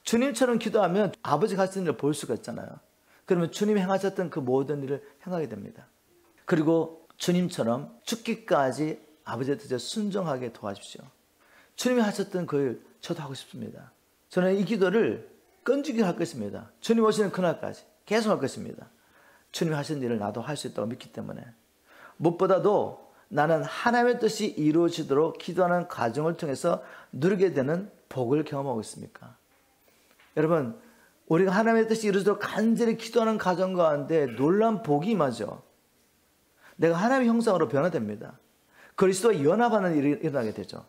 Speaker 1: 주님처럼 기도하면 아버지가 하시는 일을 볼 수가 있잖아요. 그러면 주님이 행하셨던 그 모든 일을 행하게 됩니다. 그리고 주님처럼 죽기까지 아버지의 뜻에 순종하게 도와주십시오. 주님이 하셨던 그 일 저도 하고 싶습니다. 저는 이 기도를 끈질기게 할 것입니다. 주님 오시는 그날까지 계속 할 것입니다. 주님이 하신 일을 나도 할 수 있다고 믿기 때문에. 무엇보다도 나는 하나님의 뜻이 이루어지도록 기도하는 과정을 통해서 누리게 되는 복을 경험하고 있습니까? 여러분, 우리가 하나님의 뜻이 이루어지도록 간절히 기도하는 과정 가운데 놀라운 복이 임하죠. 내가 하나님의 형상으로 변화됩니다. 그리스도와 연합하는 일이 일어나게 되죠.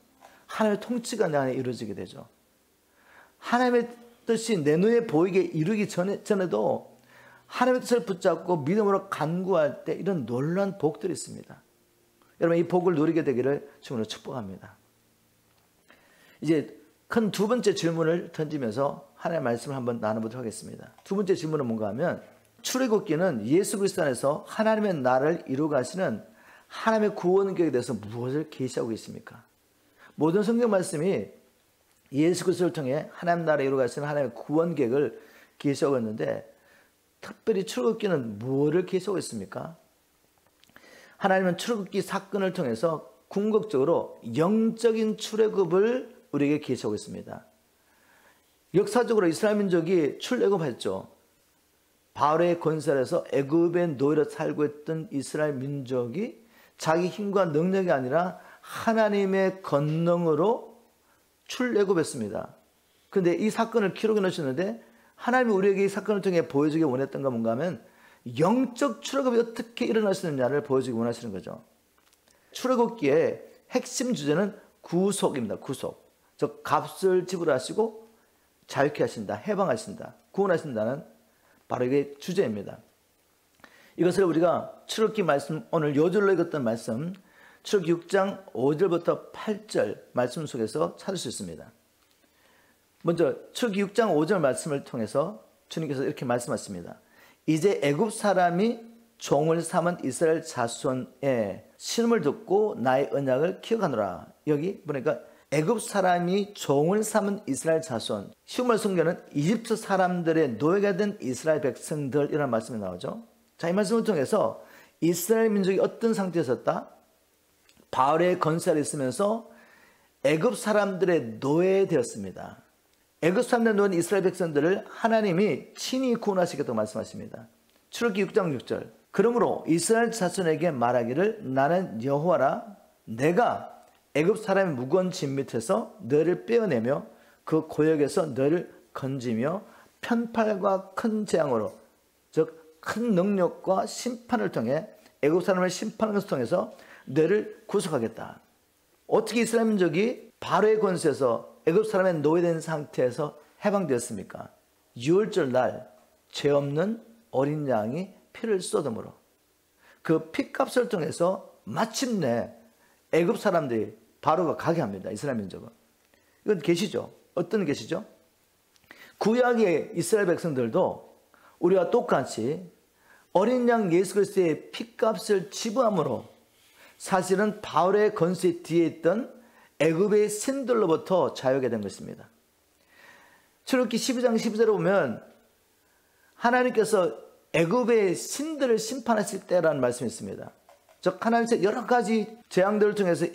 Speaker 1: 하나님의 통치가 내 안에 이루어지게 되죠. 하나님의 뜻이 내 눈에 보이게 이루기 전에도 하나님의 뜻을 붙잡고 믿음으로 간구할 때 이런 놀라운 복들이 있습니다. 여러분, 이 복을 누리게 되기를 주님으로 축복합니다. 이제 큰 두 번째 질문을 던지면서 하나님의 말씀을 한번 나눠보도록 하겠습니다. 두 번째 질문은 뭔가 하면, 출애굽기는 예수 그리스도 안에서 하나님의 나라를 이루어가시는 하나님의 구원 계획에 대해서 무엇을 계시하고 있습니까? 모든 성경 말씀이 예수 그리스도를 통해 하나님 나라를 이루어가시는 하나님의 구원 계획을 계시하고 있는데, 특별히 출애굽기는 무엇을 계시하고 있습니까? 하나님은 출애굽기 사건을 통해서 궁극적으로 영적인 출애굽을 우리에게 계시하고 있습니다. 역사적으로 이스라엘 민족이 출애굽했죠. 바로의 권세 아래서 애굽의 노예로 살고 있던 이스라엘 민족이 자기 힘과 능력이 아니라 하나님의 권능으로 출애굽했습니다. 그런데 이 사건을 기록해 놓으셨는데, 하나님이 우리에게 이 사건을 통해 보여주기 원했던 건 뭔가 하면 영적 출애굽이 어떻게 일어날 수 있느냐를 보여주기 원하시는 거죠. 출애굽기의 핵심 주제는 구속입니다. 구속. 즉 값을 지불하시고 자유케 하신다, 해방하신다, 구원하신다는 바로 이게 주제입니다. 이것을 우리가 출애굽기 말씀, 오늘 요절로 읽었던 말씀, 출애굽기 6장 5절부터 8절 말씀 속에서 찾을 수 있습니다. 먼저 출애굽기 6장 5절 말씀을 통해서 주님께서 이렇게 말씀하십니다. 이제 애굽 사람이 종을 삼은 이스라엘 자손의 신음을 듣고 나의 언약을 기억하노라. 여기 보니까 애굽 사람이 종을 삼은 이스라엘 자손, 쉬운 성경은 이집트 사람들의 노예가 된 이스라엘 백성들이라는 말씀이 나오죠. 자, 이 말씀을 통해서 이스라엘 민족이 어떤 상태에 있었다? 바울의 권세 아래 있으면서 애굽 사람들의 노예되었습니다. 애굽 사람들의 노예인 이스라엘 백성들을 하나님이 친히 구원하시겠다고 말씀하십니다. 출애굽기 6장 6절. 그러므로 이스라엘 자손에게 말하기를 나는 여호와라. 내가 애굽 사람의 무거운 짐 밑에서 너를 빼어내며 그 고역에서 너를 건지며 편팔과 큰 재앙으로, 즉 큰 능력과 심판을 통해 애굽 사람을 심판하는 것을 통해서 너를 구속하겠다. 어떻게 이스라엘 민족이 바로의 권세에서 애굽 사람의 노예된 상태에서 해방되었습니까? 유월절 날 죄 없는 어린 양이 피를 쏟음으로 그 피값을 통해서 마침내 애굽 사람들이 바로가 가게 합니다. 이스라엘 민족은. 이건 계시죠. 어떤 계시죠? 구약의 이스라엘 백성들도 우리와 똑같이 어린 양 예수 그리스도의 피값을 지불함으로 사실은 바울의 권세 뒤에 있던 애굽의 신들로부터 자유하게 된 것입니다. 출애굽기 12장 12절에 보면 하나님께서 애굽의 신들을 심판하실 때라는 말씀이 있습니다. 즉 하나님께서 여러 가지 재앙들을 통해서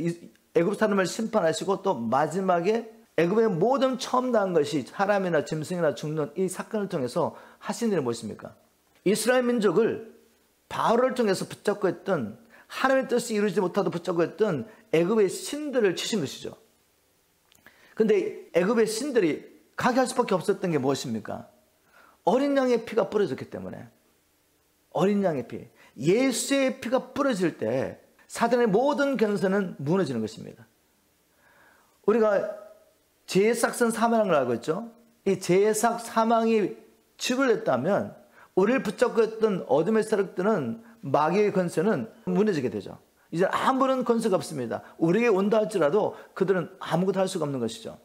Speaker 1: 애굽 사람을 심판하시고 또 마지막에 애굽의 모든 처음 난 것이 사람이나 짐승이나 죽는 이 사건을 통해서 하신 일이 무엇입니까? 이스라엘 민족을 바울을 통해서 붙잡고 있던, 하나님의 뜻이 이루어지지 못하도록 붙잡고 있던 애굽의 신들을 치신 것이죠. 그런데 애굽의 신들이 가게 할 수밖에 없었던 게 무엇입니까? 어린 양의 피가 뿌려졌기 때문에. 어린 양의 피, 예수의 피가 뿌려질 때 사단의 모든 견성은 무너지는 것입니다. 우리가 제사상 사망을 알고 있죠. 이 제사 사망이 지불했다면 우리를 붙잡고 있던 어둠의 세력들은, 마귀의 권세는 무너지게 되죠. 이제 아무런 권세가 없습니다. 우리에게 온다 할지라도 그들은 아무것도 할 수가 없는 것이죠.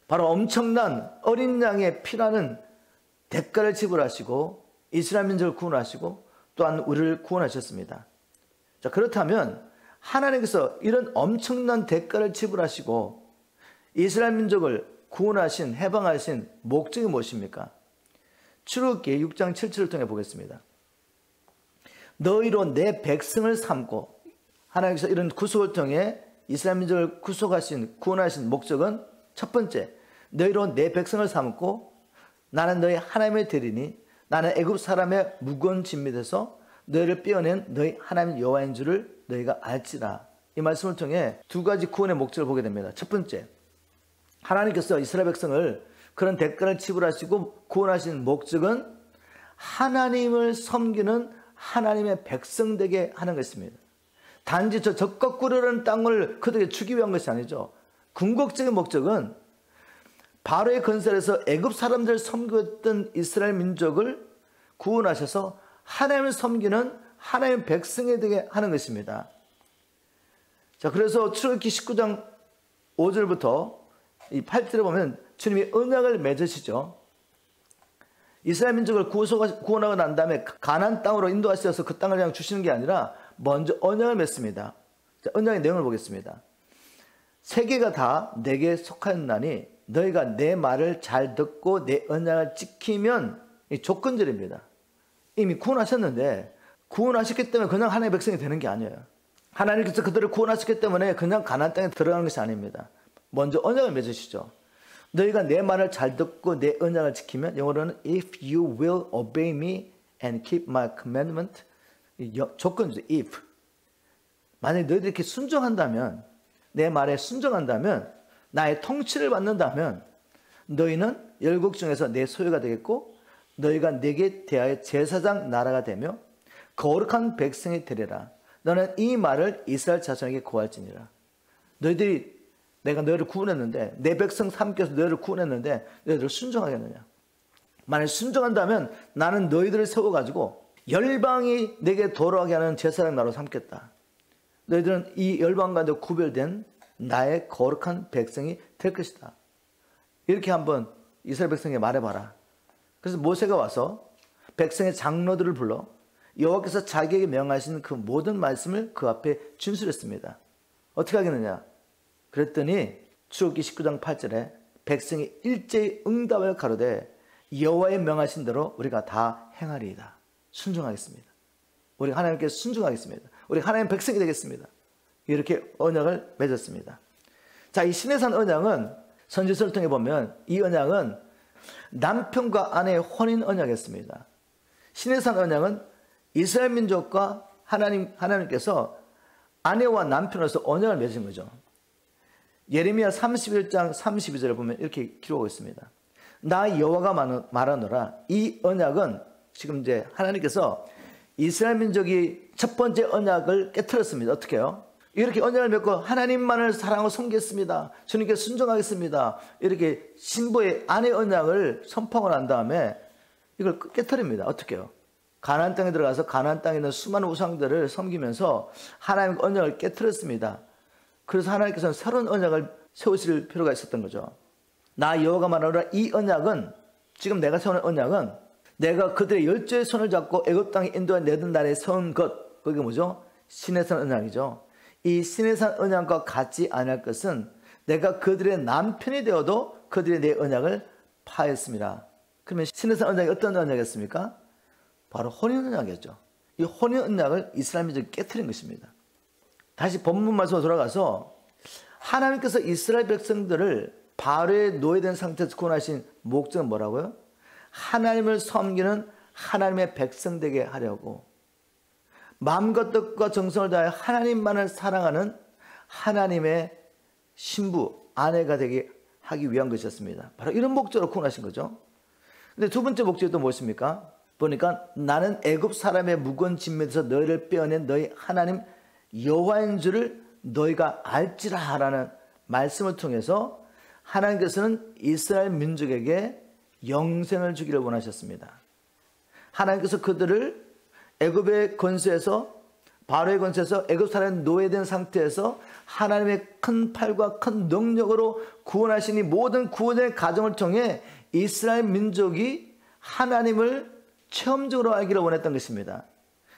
Speaker 1: 바로 엄청난 어린 양의 피라는 대가를 지불하시고 이스라엘 민족을 구원하시고 또한 우리를 구원하셨습니다. 자, 그렇다면 하나님께서 이런 엄청난 대가를 지불하시고 이스라엘 민족을 구원하신, 해방하신 목적이 무엇입니까? 출애굽기 6장 7절을 통해 보겠습니다. 너희로 내 백성을 삼고, 하나님께서 이런 구속을 통해 이스라엘 민족을 구속하신, 구원하신 목적은 첫 번째, 너희로 내 백성을 삼고 나는 너희 하나님의 되리니 나는 애굽 사람의 무거운 짐 밑에서 너희를 떼어낸 너희 하나님 여호와인 줄을 너희가 알지라. 이 말씀을 통해 두 가지 구원의 목적을 보게 됩니다. 첫 번째, 하나님께서 이스라엘 백성을 그런 대가를 지불하시고 구원하신 목적은 하나님을 섬기는 하나님의 백성 되게 하는 것입니다. 단지 저 적과 꿀으라는 땅을 그들에게 주기 위한 것이 아니죠. 궁극적인 목적은 바로의 건설에서 애굽 사람들을 섬겼던 이스라엘 민족을 구원하셔서 하나님을 섬기는 하나님의 백성이 되게 하는 것입니다. 자, 그래서 출애굽기 19장 5절부터 이 8절에 보면 주님이 언약을 맺으시죠. 이스라엘 민족을 구원하고 난 다음에 가나안 땅으로 인도하셔서 그 땅을 그냥 주시는 게 아니라 먼저 언약을 맺습니다. 자, 언약의 내용을 보겠습니다. 세계가 다 내게 속하였나니 너희가 내 말을 잘 듣고 내 언약을 지키면, 이 조건절입니다. 이미 구원하셨는데 구원하셨기 때문에 그냥 하나님의 백성이 되는 게 아니에요. 하나님께서 그들을 구원하셨기 때문에 그냥 가나안 땅에 들어가는 것이 아닙니다. 먼저 언약을 맺으시죠. 너희가 내 말을 잘 듣고 내 언약을 지키면, 영어로는 if you will obey me and keep my commandment, 조건이죠. if. 만약에 너희들이 이렇게 순종한다면, 내 말에 순종한다면, 나의 통치를 받는다면 너희는 열국 중에서 내 소유가 되겠고 너희가 내게 대하여 제사장 나라가 되며 거룩한 백성이 되리라. 너는 이 말을 이스라엘 자손에게 고할지니라. 너희들이, 내가 너희를 구원했는데, 내 백성 삼켜서 너희를 구원했는데 너희들을 순종하겠느냐? 만약 순종한다면 나는 너희들을 세워가지고 열방이 내게 돌아가게 하는 제사장 나라로 삼겠다. 너희들은 이 열방 가운데 구별된 나의 거룩한 백성이 될 것이다. 이렇게 한번 이스라엘 백성에게 말해봐라. 그래서 모세가 와서 백성의 장로들을 불러 여호와께서 자기에게 명하신 그 모든 말씀을 그 앞에 준수했습니다. 어떻게 하겠느냐? 그랬더니 출애굽기 19장 8절에 백성이 일제히 응답을 가로되 여호와의 명하신 대로 우리가 다 행하리이다. 순종하겠습니다. 우리 하나님께 순종하겠습니다. 우리 하나님 백성이 되겠습니다. 이렇게 언약을 맺었습니다. 자, 이 시내산 언약은 선지서를 통해 보면 이 언약은 남편과 아내의 혼인 언약이었습니다. 시내산 언약은 이스라엘 민족과 하나님께서 아내와 남편으로서 언약을 맺은 거죠. 예레미야 31장 32절을 보면 이렇게 기록하고 있습니다. 나 여호와가 말하노라. 이 언약은, 지금 이제 하나님께서 이스라엘 민족이 첫 번째 언약을 깨트렸습니다. 어떻게 해요? 이렇게 언약을 맺고 하나님만을 사랑하고 섬기겠습니다. 주님께 순종하겠습니다. 이렇게 신부의 아내 언약을 선포하고 난 다음에 이걸 깨트립니다. 어떻게 해요? 가나안 땅에 들어가서 가나안 땅에 있는 수많은 우상들을 섬기면서 하나님 언약을 깨트렸습니다. 그래서 하나님께서는 새로운 언약을 세우실 필요가 있었던 거죠. 나 여호와가 말하노라. 이 언약은, 지금 내가 세우는 언약은 내가 그들의 열조의 손을 잡고 애굽 땅에 인도해 내던 날에 세운 것, 그게 뭐죠? 시내산 언약이죠. 이 시내산 언약과 같지 않을 것은 내가 그들의 남편이 되어도 그들의 내 언약을 파했습니다. 그러면 시내산 언약이 어떤 언약이었습니까? 바로 혼인 언약이었죠. 이 혼인 언약을 이스라엘 민족이 깨트린 것입니다. 다시 본문 말씀으로 돌아가서 하나님께서 이스라엘 백성들을 바로의 노예된 상태에서 구원하신 목적은 뭐라고요? 하나님을 섬기는 하나님의 백성 되게 하려고, 마음과 뜻과 정성을 다해 하나님만을 사랑하는 하나님의 신부, 아내가 되게 하기 위한 것이었습니다. 바로 이런 목적으로 구원하신 거죠. 근데 두 번째 목적이 또 무엇입니까? 보니까 나는 애굽 사람의 무거운 짐에서 너희를 빼어낸 너희 하나님 여호와인 줄을 너희가 알지라 라는 말씀을 통해서 하나님께서는 이스라엘 민족에게 영생을 주기를 원하셨습니다. 하나님께서 그들을 애굽의 권세에서, 바로의 권세에서 애굽 사람의 노예된 상태에서 하나님의 큰 팔과 큰 능력으로 구원하시니 모든 구원의 과정을 통해 이스라엘 민족이 하나님을 체험적으로 알기를 원했던 것입니다.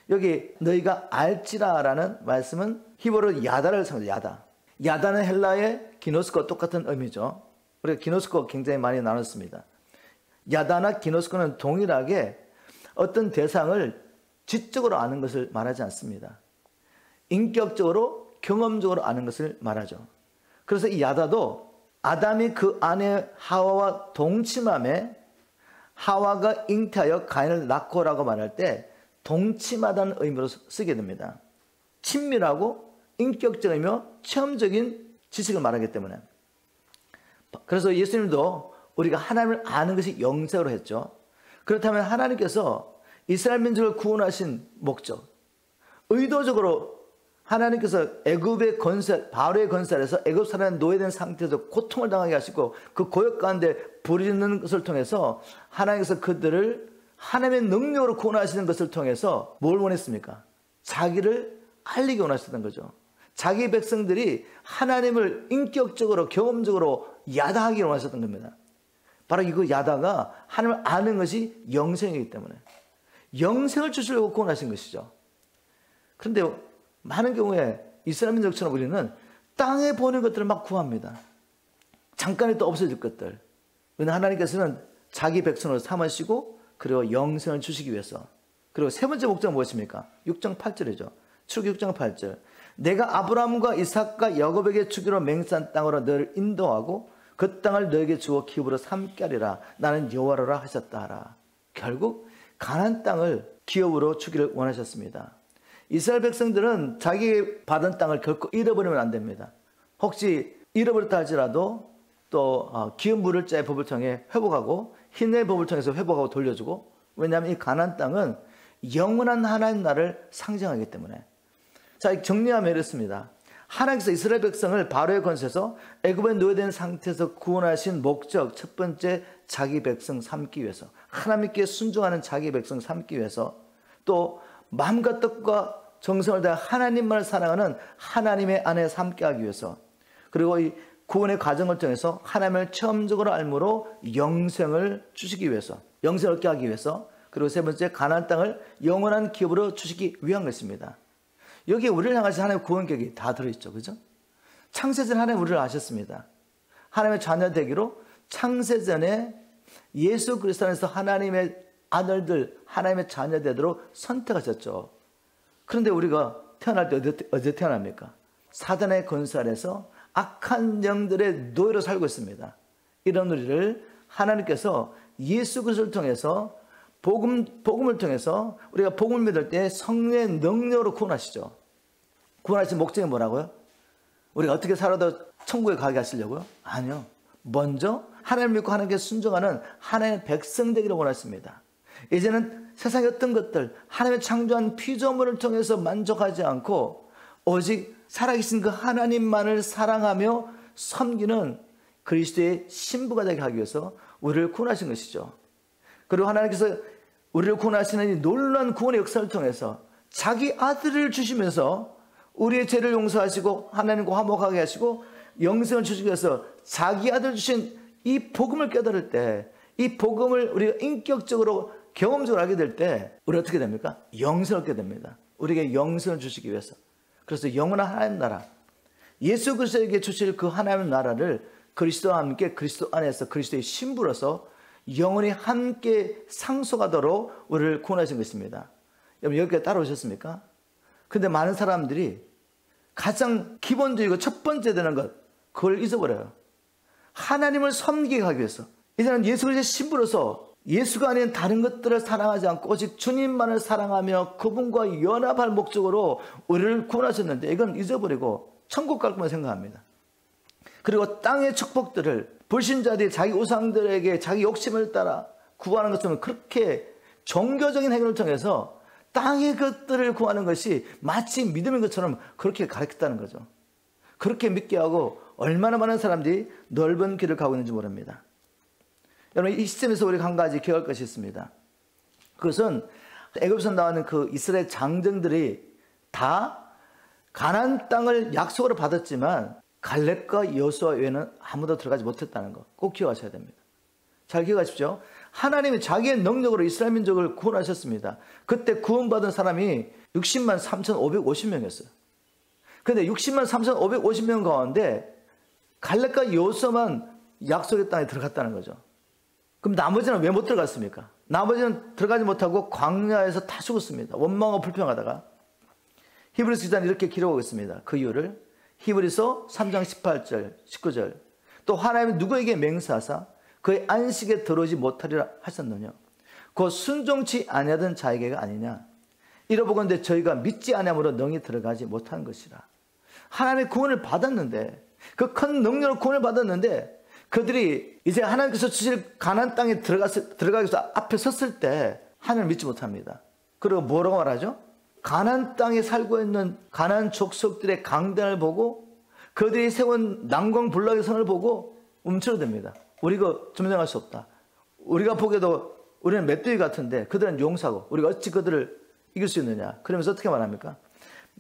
Speaker 1: 여기 너희가 알지라라는 말씀은 히브리어로 야다를 상징해요. 야다. 야다는 헬라의 기노스과 똑같은 의미죠. 우리가 기노스코 굉장히 많이 나눴습니다. 야다나 기노스코는 동일하게 어떤 대상을 지적으로 아는 것을 말하지 않습니다. 인격적으로 경험적으로 아는 것을 말하죠. 그래서 이 야다도 아담이 그 아내 하와와 동침함에 하와가 잉태하여 가인을 낳고라고 말할 때 동침하다는 의미로 쓰게 됩니다. 친밀하고 인격적이며 체험적인 지식을 말하기 때문에. 그래서 예수님도 우리가 하나님을 아는 것이 영생으로 했죠. 그렇다면 하나님께서 이스라엘 민족을 구원하신 목적, 의도적으로 하나님께서 애굽의 건설, 바로의 건설에서 애굽 사람의 노예된 상태에서 고통을 당하게 하시고 그 고역 가운데 부르짖는 것을 통해서 하나님께서 그들을 하나님의 능력으로 구원하시는 것을 통해서 뭘 원했습니까? 자기를 알리기 원하셨던 거죠. 자기 백성들이 하나님을 인격적으로 경험적으로 야다하기 원하셨던 겁니다. 바로 이거 야다가 하나님을 아는 것이 영생이기 때문에 영생을 주시려고 구원하신 것이죠. 그런데 많은 경우에 이스라엘 민족처럼 우리는 땅에 보는 것들을 막 구합니다. 잠깐에 또 없어질 것들. 왜냐하면 하나님께서는 자기 백성으로 삼으시고 그리고 영생을 주시기 위해서. 그리고 세 번째 목적은 무엇입니까? 6장 8절이죠. 출애굽 6장 8절. 내가 아브라함과 이삭과 야곱에게 주기로 맹세한 땅으로 너를 인도하고 그 땅을 너에게 주어 기업으로 삼게 하리라. 나는 여호와라 하셨다 하라. 결국 가나안 땅을 기업으로 주기를 원하셨습니다. 이스라엘 백성들은 자기 받은 땅을 결코 잃어버리면 안 됩니다. 혹시 잃어버렸다 할지라도 또 기업 물을 자의 법을 통해 회복하고 hin의 법을 통해서 회복하고 돌려주고, 왜냐하면 이 가나안 땅은 영원한 하나님 나라를 상징하기 때문에. 자, 정리하면 이렇습니다. 하나님께서 이스라엘 백성을 바로의 권세에서 애굽에 노예된 상태에서 구원하신 목적, 첫 번째 자기 백성 삼기 위해서, 하나님께 순종하는 자기 백성 삼기 위해서, 또 마음과 뜻과 정성을 다해 하나님만을 사랑하는 하나님의 아내 삼게 하기 위해서, 그리고 이 구원의 과정을 통해서 하나님을 체험적으로 알므로 영생을 주시기 위해서, 영생을 얻게 하기 위해서, 그리고 세 번째 가나안 땅을 영원한 기업으로 주시기 위한 것입니다. 여기에 우리를 향하신 하나님의 구원 계획이 다 들어있죠. 그죠? 창세전 하나님 우리를 아셨습니다. 하나님의 자녀 되기로 창세전에 예수 그리스도 안에서 하나님의 아들들, 하나님의 자녀 되도록 선택하셨죠. 그런데 우리가 태어날 때 어디 태어납니까? 사단의 권세 아래서 악한 영들의 노예로 살고 있습니다. 이런 우리를 하나님께서 예수 그리스도를 통해서 복음을 통해서 우리가 복음을 믿을 때 성령의 능력으로 구원하시죠. 구원하신 목적이 뭐라고요? 우리가 어떻게 살아도 천국에 가게 하시려고요? 아니요. 먼저 하나님을 믿고 하나님께 순종하는 하나님의 백성 되기를 원하십니다. 이제는 세상의 어떤 것들, 하나님의 창조한 피조물을 통해서 만족하지 않고 오직 살아계신 그 하나님만을 사랑하며 섬기는 그리스도의 신부가 되게 하기 위해서 우리를 구원하신 것이죠. 그리고 하나님께서 우리를 구원하시는 이 놀라운 구원의 역사를 통해서 자기 아들을 주시면서 우리의 죄를 용서하시고 하나님과 화목하게 하시고 영생을 주시기 위해서 자기 아들 주신 이 복음을 깨달을 때, 이 복음을 우리가 인격적으로 경험적으로 알게 될 때 우리 어떻게 됩니까? 영생을 얻게 됩니다. 우리에게 영생을 주시기 위해서. 그래서 영원한 하나님 나라, 예수 그리스도에게 주실 그 하나님 나라를 그리스도와 함께 그리스도 안에서 그리스도의 신부로서 영원히 함께 상속하도록 우리를 구원하신 것입니다. 여러분 여기까지 따라오셨습니까? 근데 많은 사람들이 가장 기본적이고 첫 번째 되는 것, 그걸 잊어버려요. 하나님을 섬기게 하기 위해서. 이제는 예수 그리스도의 신부로서 예수가 아닌 다른 것들을 사랑하지 않고 오직 주님만을 사랑하며 그분과 연합할 목적으로 우리를 구원하셨는데 이건 잊어버리고 천국 갈 것만 생각합니다. 그리고 땅의 축복들을 불신자들이 자기 우상들에게 자기 욕심을 따라 구하는 것처럼 그렇게 종교적인 행위를 통해서 땅의 것들을 구하는 것이 마치 믿음인 것처럼 그렇게 가르쳤다는 거죠. 그렇게 믿게 하고 얼마나 많은 사람들이 넓은 길을 가고 있는지 모릅니다. 여러분 이 시점에서 우리가 한 가지 기억할 것이 있습니다. 그것은 애굽에서 나오는 그 이스라엘 장정들이 다 가나안 땅을 약속으로 받았지만 갈렙과 여호수아 외에는 아무도 들어가지 못했다는 거 꼭 기억하셔야 됩니다. 잘 기억하십시오. 하나님이 자기의 능력으로 이스라엘 민족을 구원하셨습니다. 그때 구원받은 사람이 60만 3,550명이었어요. 그런데 60만 3,550명 가운데 갈렙과 여호수아만 약속의 땅에 들어갔다는 거죠. 그럼 나머지는 왜 못 들어갔습니까? 나머지는 들어가지 못하고 광야에서 다 죽었습니다. 원망하고 불평하다가. 히브리서 기자는 이렇게 기록하고 있습니다. 그 이유를 히브리서 3장 18절 19절 또 하나님이 누구에게 맹세하사 그의 안식에 들어오지 못하리라 하셨느냐 그 순종치 아니하던 자에게가 아니냐 이러보건대 저희가 믿지 아니함으로 능히 들어가지 못한 것이라. 하나님의 구원을 받았는데 그 큰 능력으로 구원을 받았는데 그들이 이제 하나님께서 주실 가나안 땅에 들어가기 위해서 앞에 섰을 때 하나님을 믿지 못합니다. 그리고 뭐라고 말하죠? 가나안 땅에 살고 있는 가나안 족속들의 강단을 보고 그들이 세운 난공불락의 성을 보고 움츠러듭니다. 우리가 점령할 수 없다. 우리가 보기에도 우리는 멧돼지 같은데 그들은 용사고 우리가 어찌 그들을 이길 수 있느냐. 그러면서 어떻게 말합니까?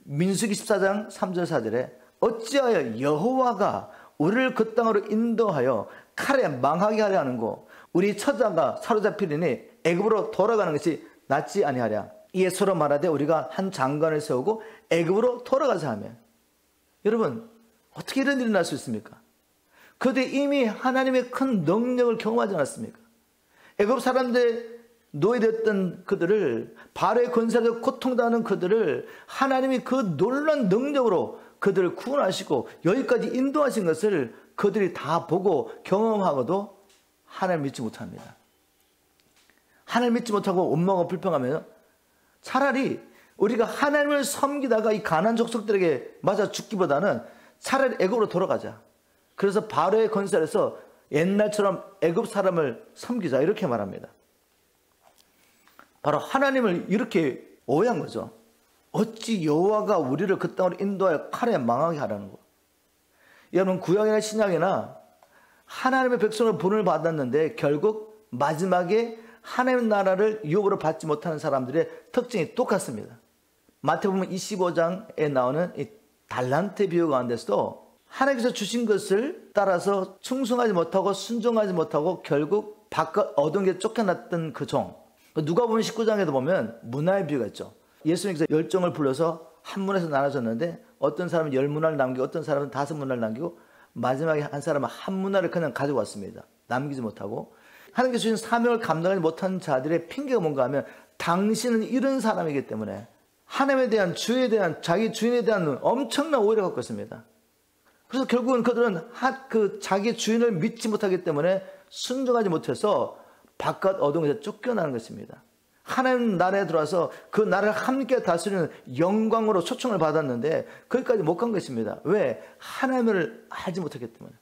Speaker 1: 민수기 14장 3절 4절에 어찌하여 여호와가 우리를 그 땅으로 인도하여 칼에 망하게 하려 하는고 우리 처자가 사로잡히리니 애굽으로 돌아가는 것이 낫지 아니하랴. 이에 서로 말하되 우리가 한 장관을 세우고 애굽으로 돌아가자 하며. 여러분 어떻게 이런 일이 날 수 있습니까? 그들이 이미 하나님의 큰 능력을 경험하지 않았습니까? 애굽 사람들의 노예됐던 그들을 바로의 권세로 고통당하는 그들을 하나님이 그 놀라운 능력으로 그들을 구원하시고 여기까지 인도하신 것을 그들이 다 보고 경험하고도 하나님을 믿지 못합니다. 하나님을 믿지 못하고 원망하고 불평하면 차라리 우리가 하나님을 섬기다가 이 가나안 족속들에게 맞아 죽기보다는 차라리 애굽으로 돌아가자. 그래서 바로의 권세에서 옛날처럼 애굽 사람을 섬기자 이렇게 말합니다. 바로 하나님을 이렇게 오해한 거죠. 어찌 여호와가 우리를 그 땅으로 인도하여 칼에 망하게 하라는 거. 여러분 구약이나 신약이나 하나님의 백성으로 분을 받았는데 결국 마지막에 하나님의 나라를 유업으로 받지 못하는 사람들의 특징이 똑같습니다. 마태복음 25장에 나오는 이 달란트 비유 가운데서도 하나님께서 주신 것을 따라서 충성하지 못하고 순종하지 못하고 결국 바깥 얻은 게 쫓겨났던 그 종. 누가복음 19장에도 보면 문화의 비유가 있죠. 예수님께서 10종을 불러서 한 문화에서 나눠줬는데 어떤 사람은 10문화를 남기고 어떤 사람은 5문화를 남기고 마지막에 한 사람은 한 문화를 그냥 가지고 왔습니다. 남기지 못하고. 하나님께서 주신 사명을 감당하지 못한 자들의 핑계가 뭔가 하면 당신은 이런 사람이기 때문에 하나님에 대한 주에 대한 자기 주인에 대한 엄청난 오해를 갖고 있습니다. 그래서 결국은 그들은 그 자기 주인을 믿지 못하기 때문에 순종하지 못해서 바깥 어둠에서 쫓겨나는 것입니다. 하나님 나라에 들어와서 그 나라를 함께 다스리는 영광으로 초청을 받았는데 거기까지 못 간 것입니다. 왜? 하나님을 알지 못했기 때문에.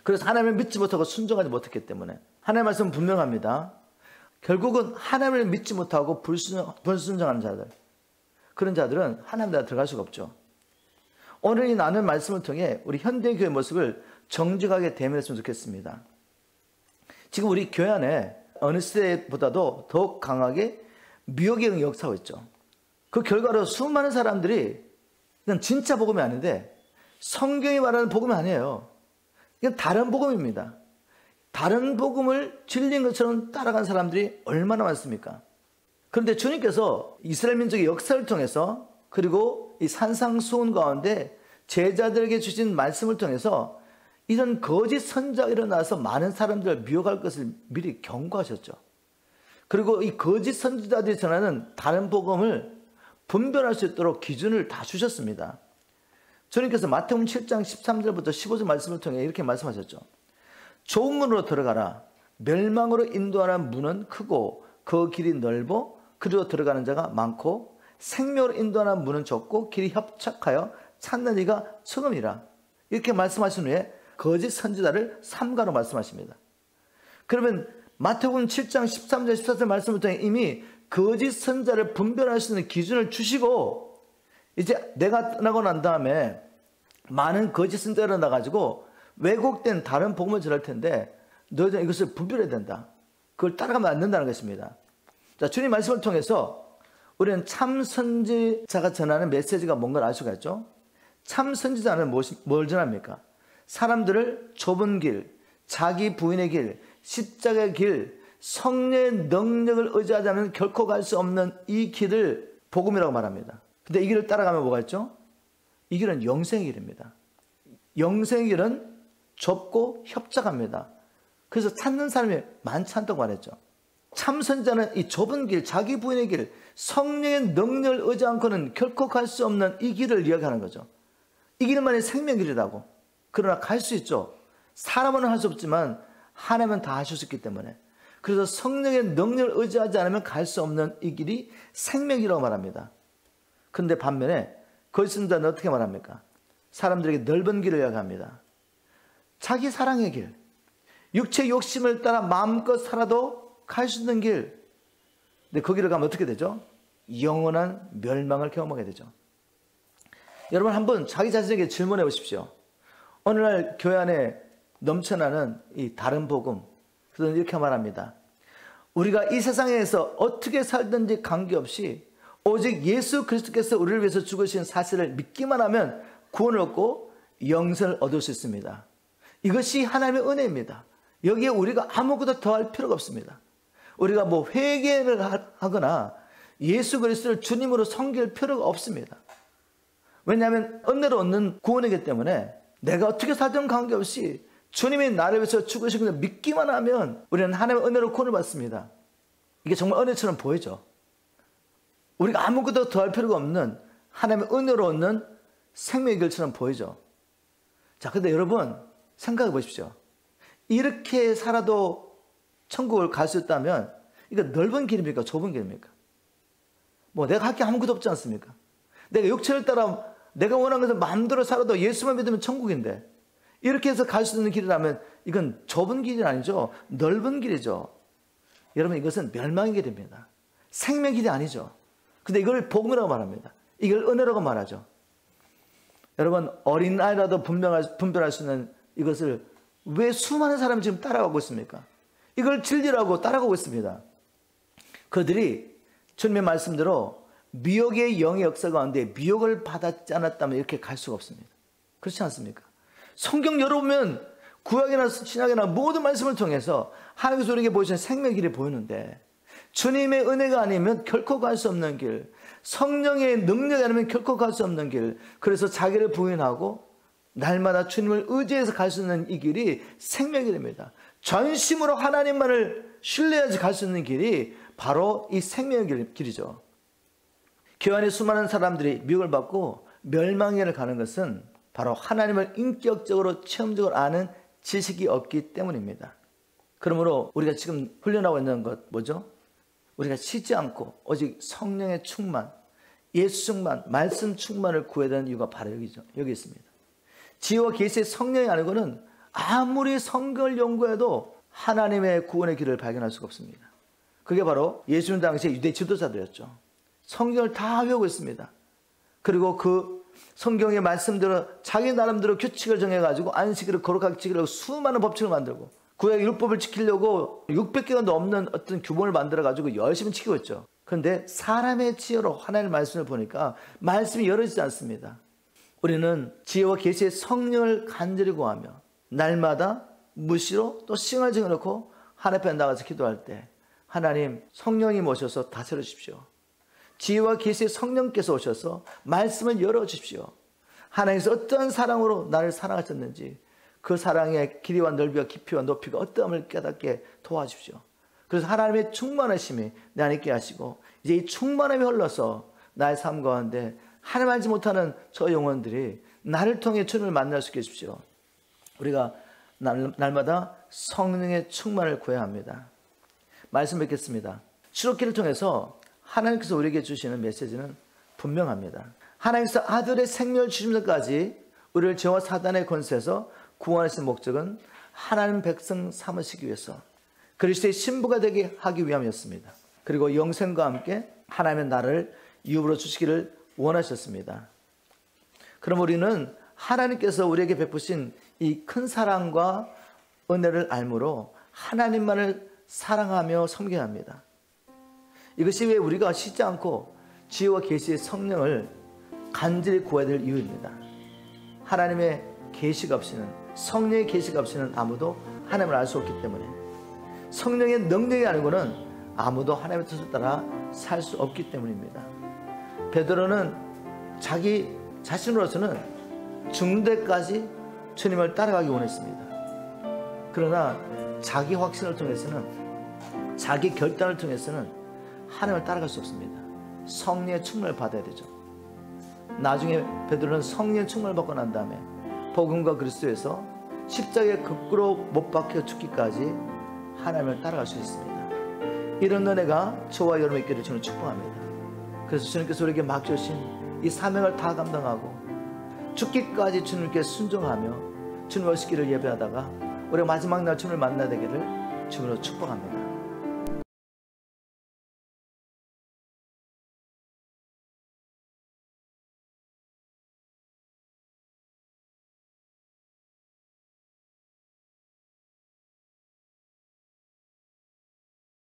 Speaker 1: 그래서 하나님을 믿지 못하고 순종하지 못했기 때문에. 하나님의 말씀은 분명합니다. 결국은 하나님을 믿지 못하고 불순종하는 자들, 그런 자들은 하나님 나라에 들어갈 수가 없죠. 오늘 이 나눈 말씀을 통해 우리 현대교회의 모습을 정직하게 대면했으면 좋겠습니다. 지금 우리 교회 안에 어느 시대보다도 더욱 강하게 미혹의 역사가 있죠. 그 결과로 수많은 사람들이 그냥 진짜 복음이 아닌데 성경이 말하는 복음이 아니에요. 이건 다른 복음입니다. 다른 복음을 진리인 것처럼 따라간 사람들이 얼마나 많습니까? 그런데 주님께서 이스라엘 민족의 역사를 통해서 그리고 이 산상수훈 가운데 제자들에게 주신 말씀을 통해서 이런 거짓 선자가 일어나서 많은 사람들을 미혹할 것을 미리 경고하셨죠. 그리고 이 거짓 선지자들이 전하는 다른 복음을 분별할 수 있도록 기준을 다 주셨습니다. 주님께서 마태복음 7장 13절부터 15절 말씀을 통해 이렇게 말씀하셨죠. 좁은 문으로 들어가라. 멸망으로 인도하는 문은 크고 그 길이 넓어 그리로 들어가는 자가 많고 생명으로 인도하는 문은 좁고 길이 협착하여 찾는 이가 처음이라. 이렇게 말씀하신 후에 거짓 선지자를 삼가로 말씀하십니다. 그러면 마태복음 7장 13절 14절 말씀을 통해 이미 거짓 선지자를 분별할 수 있는 기준을 주시고 이제 내가 떠나고 난 다음에 많은 거짓 선지자가 나가지고 왜곡된 다른 복음을 전할 텐데 너희들은 이것을 분별해야 된다. 그걸 따라가면 안 된다는 것입니다. 자, 주님 말씀을 통해서 우리는 참 선지자가 전하는 메시지가 뭔가를 알 수가 있죠. 참 선지자는 뭘 전합니까? 사람들을 좁은 길, 자기 부인의 길, 십자가의 길, 성령의 능력을 의지하지 않으면 결코 갈 수 없는 이 길을 복음이라고 말합니다. 근데 이 길을 따라가면 뭐가 있죠? 이 길은 영생의 길입니다. 영생의 길은 좁고 협착합니다. 그래서 찾는 사람이 많지 않다고 말했죠. 참선자는 이 좁은 길, 자기 부인의 길, 성령의 능력을 의지 않고는 결코 갈 수 없는 이 길을 이야기하는 거죠. 이 길만이 생명길이라고. 그러나 갈 수 있죠. 사람은 할 수 없지만 하나님은 다 하실 수 있기 때문에. 그래서 성령의 능력을 의지하지 않으면 갈 수 없는 이 길이 생명이라고 말합니다. 그런데 반면에 거짓 자는 어떻게 말합니까? 사람들에게 넓은 길을 이야기합니다. 자기 사랑의 길, 육체 욕심을 따라 마음껏 살아도 갈 수 있는 길. 근데 그 길을 가면 어떻게 되죠? 영원한 멸망을 경험하게 되죠. 여러분 한번 자기 자신에게 질문해 보십시오. 오늘날 교회 안에 넘쳐나는 이 다른 복음, 그래서 이렇게 말합니다. 우리가 이 세상에서 어떻게 살든지 관계없이 오직 예수 그리스도께서 우리를 위해서 죽으신 사실을 믿기만 하면 구원을 얻고 영생을 얻을 수 있습니다. 이것이 하나님의 은혜입니다. 여기에 우리가 아무것도 더할 필요가 없습니다. 우리가 뭐 회개를 하거나 예수 그리스도를 주님으로 섬길 필요가 없습니다. 왜냐하면 은혜로 얻는 구원이기 때문에 내가 어떻게 살든 관계없이 주님이 나를 위해서 죽으신 것을 믿기만 하면 우리는 하나님의 은혜로 구원을 받습니다. 이게 정말 은혜처럼 보이죠. 우리가 아무것도 더할 필요가 없는 하나님의 은혜로 얻는 생명의 길처럼 보이죠. 자, 근데 여러분 생각해 보십시오. 이렇게 살아도 천국을 갈 수 있다면 이거 넓은 길입니까? 좁은 길입니까? 뭐 내가 할 게 아무것도 없지 않습니까? 내가 육체를 따라 내가 원하는 것을 마음대로 살아도 예수만 믿으면 천국인데 이렇게 해서 갈 수 있는 길이라면 이건 좁은 길이 아니죠. 넓은 길이죠. 여러분 이것은 멸망의 길입니다. 생명의 길이 아니죠. 근데 이걸 복음이라고 말합니다. 이걸 은혜라고 말하죠. 여러분 어린아이라도 분별할 수 있는 이것을 왜 수많은 사람이 지금 따라가고 있습니까? 이걸 진리라고 따라가고 있습니다. 그들이 주님의 말씀대로 미혹의 영의 역사 가운데 미혹을 받았지 않았다면 이렇게 갈 수가 없습니다. 그렇지 않습니까? 성경 열어보면 구약이나 신약이나 모든 말씀을 통해서 하나님께서 우리에게 보여주신 생명의 길이 보이는데 주님의 은혜가 아니면 결코 갈 수 없는 길, 성령의 능력이 아니면 결코 갈 수 없는 길, 그래서 자기를 부인하고 날마다 주님을 의지해서 갈 수 있는 이 길이 생명의 길입니다. 전심으로 하나님만을 신뢰해야지 갈 수 있는 길이 바로 이 생명의 길이죠. 교회 안에 수많은 사람들이 미혹을 받고 멸망의 길을 가는 것은 바로 하나님을 인격적으로 체험적으로 아는 지식이 없기 때문입니다. 그러므로 우리가 지금 훈련하고 있는 것 뭐죠? 우리가 쉬지 않고 오직 성령의 충만, 예수 충만, 말씀 충만을 구해야 되는 이유가 바로 여기 있습니다. 지혜와 계시의 성령이 아니고는 아무리 성경을 연구해도 하나님의 구원의 길을 발견할 수가 없습니다. 그게 바로 예수님 당시의 유대 지도자들이었죠. 성경을 다 외우고 있습니다. 그리고 그 성경의 말씀대로 자기 나름대로 규칙을 정해가지고 안식일을 거룩하게 지키려고 수많은 법칙을 만들고 구약 율법을 지키려고 600개가 넘는 어떤 규범을 만들어가지고 열심히 지키고 있죠. 그런데 사람의 지혜로 하나님의 말씀을 보니까 말씀이 열어지지 않습니다. 우리는 지혜와 계시의 성령을 간절히 구하며 날마다 무시로 또 시간을 정해놓고 하나님 앞에 나가서 기도할 때 하나님 성령님 오셔서 다스려 주십시오. 지혜와 계시의 성령께서 오셔서 말씀을 열어주십시오. 하나님께서 어떠한 사랑으로 나를 사랑하셨는지 그 사랑의 길이와 넓이와 깊이와 높이가 어떠함을 깨닫게 도와주십시오. 그래서 하나님의 충만하심이 내 안에 있게 하시고 이제 이 충만함이 흘러서 나의 삶 가운데 하나님 알지 못하는 저 영혼들이 나를 통해 주님을 만날 수 있게 해주십시오. 우리가 날마다 성령의 충만을 구해야 합니다. 말씀 뵙겠습니다. 출애굽기를 통해서 하나님께서 우리에게 주시는 메시지는 분명합니다. 하나님께서 아들의 생명을 주시면서까지 우리를 죄와 사단의 권세에서 구원하신 목적은 하나님 백성 삼으시기 위해서 그리스도의 신부가 되게 하기 위함이었습니다. 그리고 영생과 함께 하나님의 나라를 유업으로 주시기를 원하셨습니다. 그럼 우리는 하나님께서 우리에게 베푸신 이 큰 사랑과 은혜를 알므로 하나님만을 사랑하며 섬겨야 합니다. 이것이 왜 우리가 쉬지 않고 지혜와 계시의 성령을 간절히 구해야 될 이유입니다. 하나님의 계시가 없이는, 성령의 계시가 없이는 아무도 하나님을 알 수 없기 때문에, 성령의 능력이 아니고는 아무도 하나님의 뜻을 따라 살 수 없기 때문입니다. 베드로는 자기 자신으로서는 죽는 데까지 주님을 따라가기 원했습니다. 그러나 자기 확신을 통해서는, 자기 결단을 통해서는 하나님을 따라갈 수 없습니다. 성령의 충만을 받아야 되죠. 나중에 베드로는 성령의 충만을 받고 난 다음에 복음과 그리스도에서 십자가에 거꾸로 못 박혀 죽기까지 하나님을 따라갈 수 있습니다. 이런 은혜가 저와 여러분의 있기를 저는 축복합니다. 그래서 주님께서 우리에게 맡겨주신 이 사명을 다 감당하고 죽기까지 주님께 순종하며 주님의 오시기를 예배하다가 우리가 마지막 날 주님을 만나야 되기를 주님으로 축복합니다.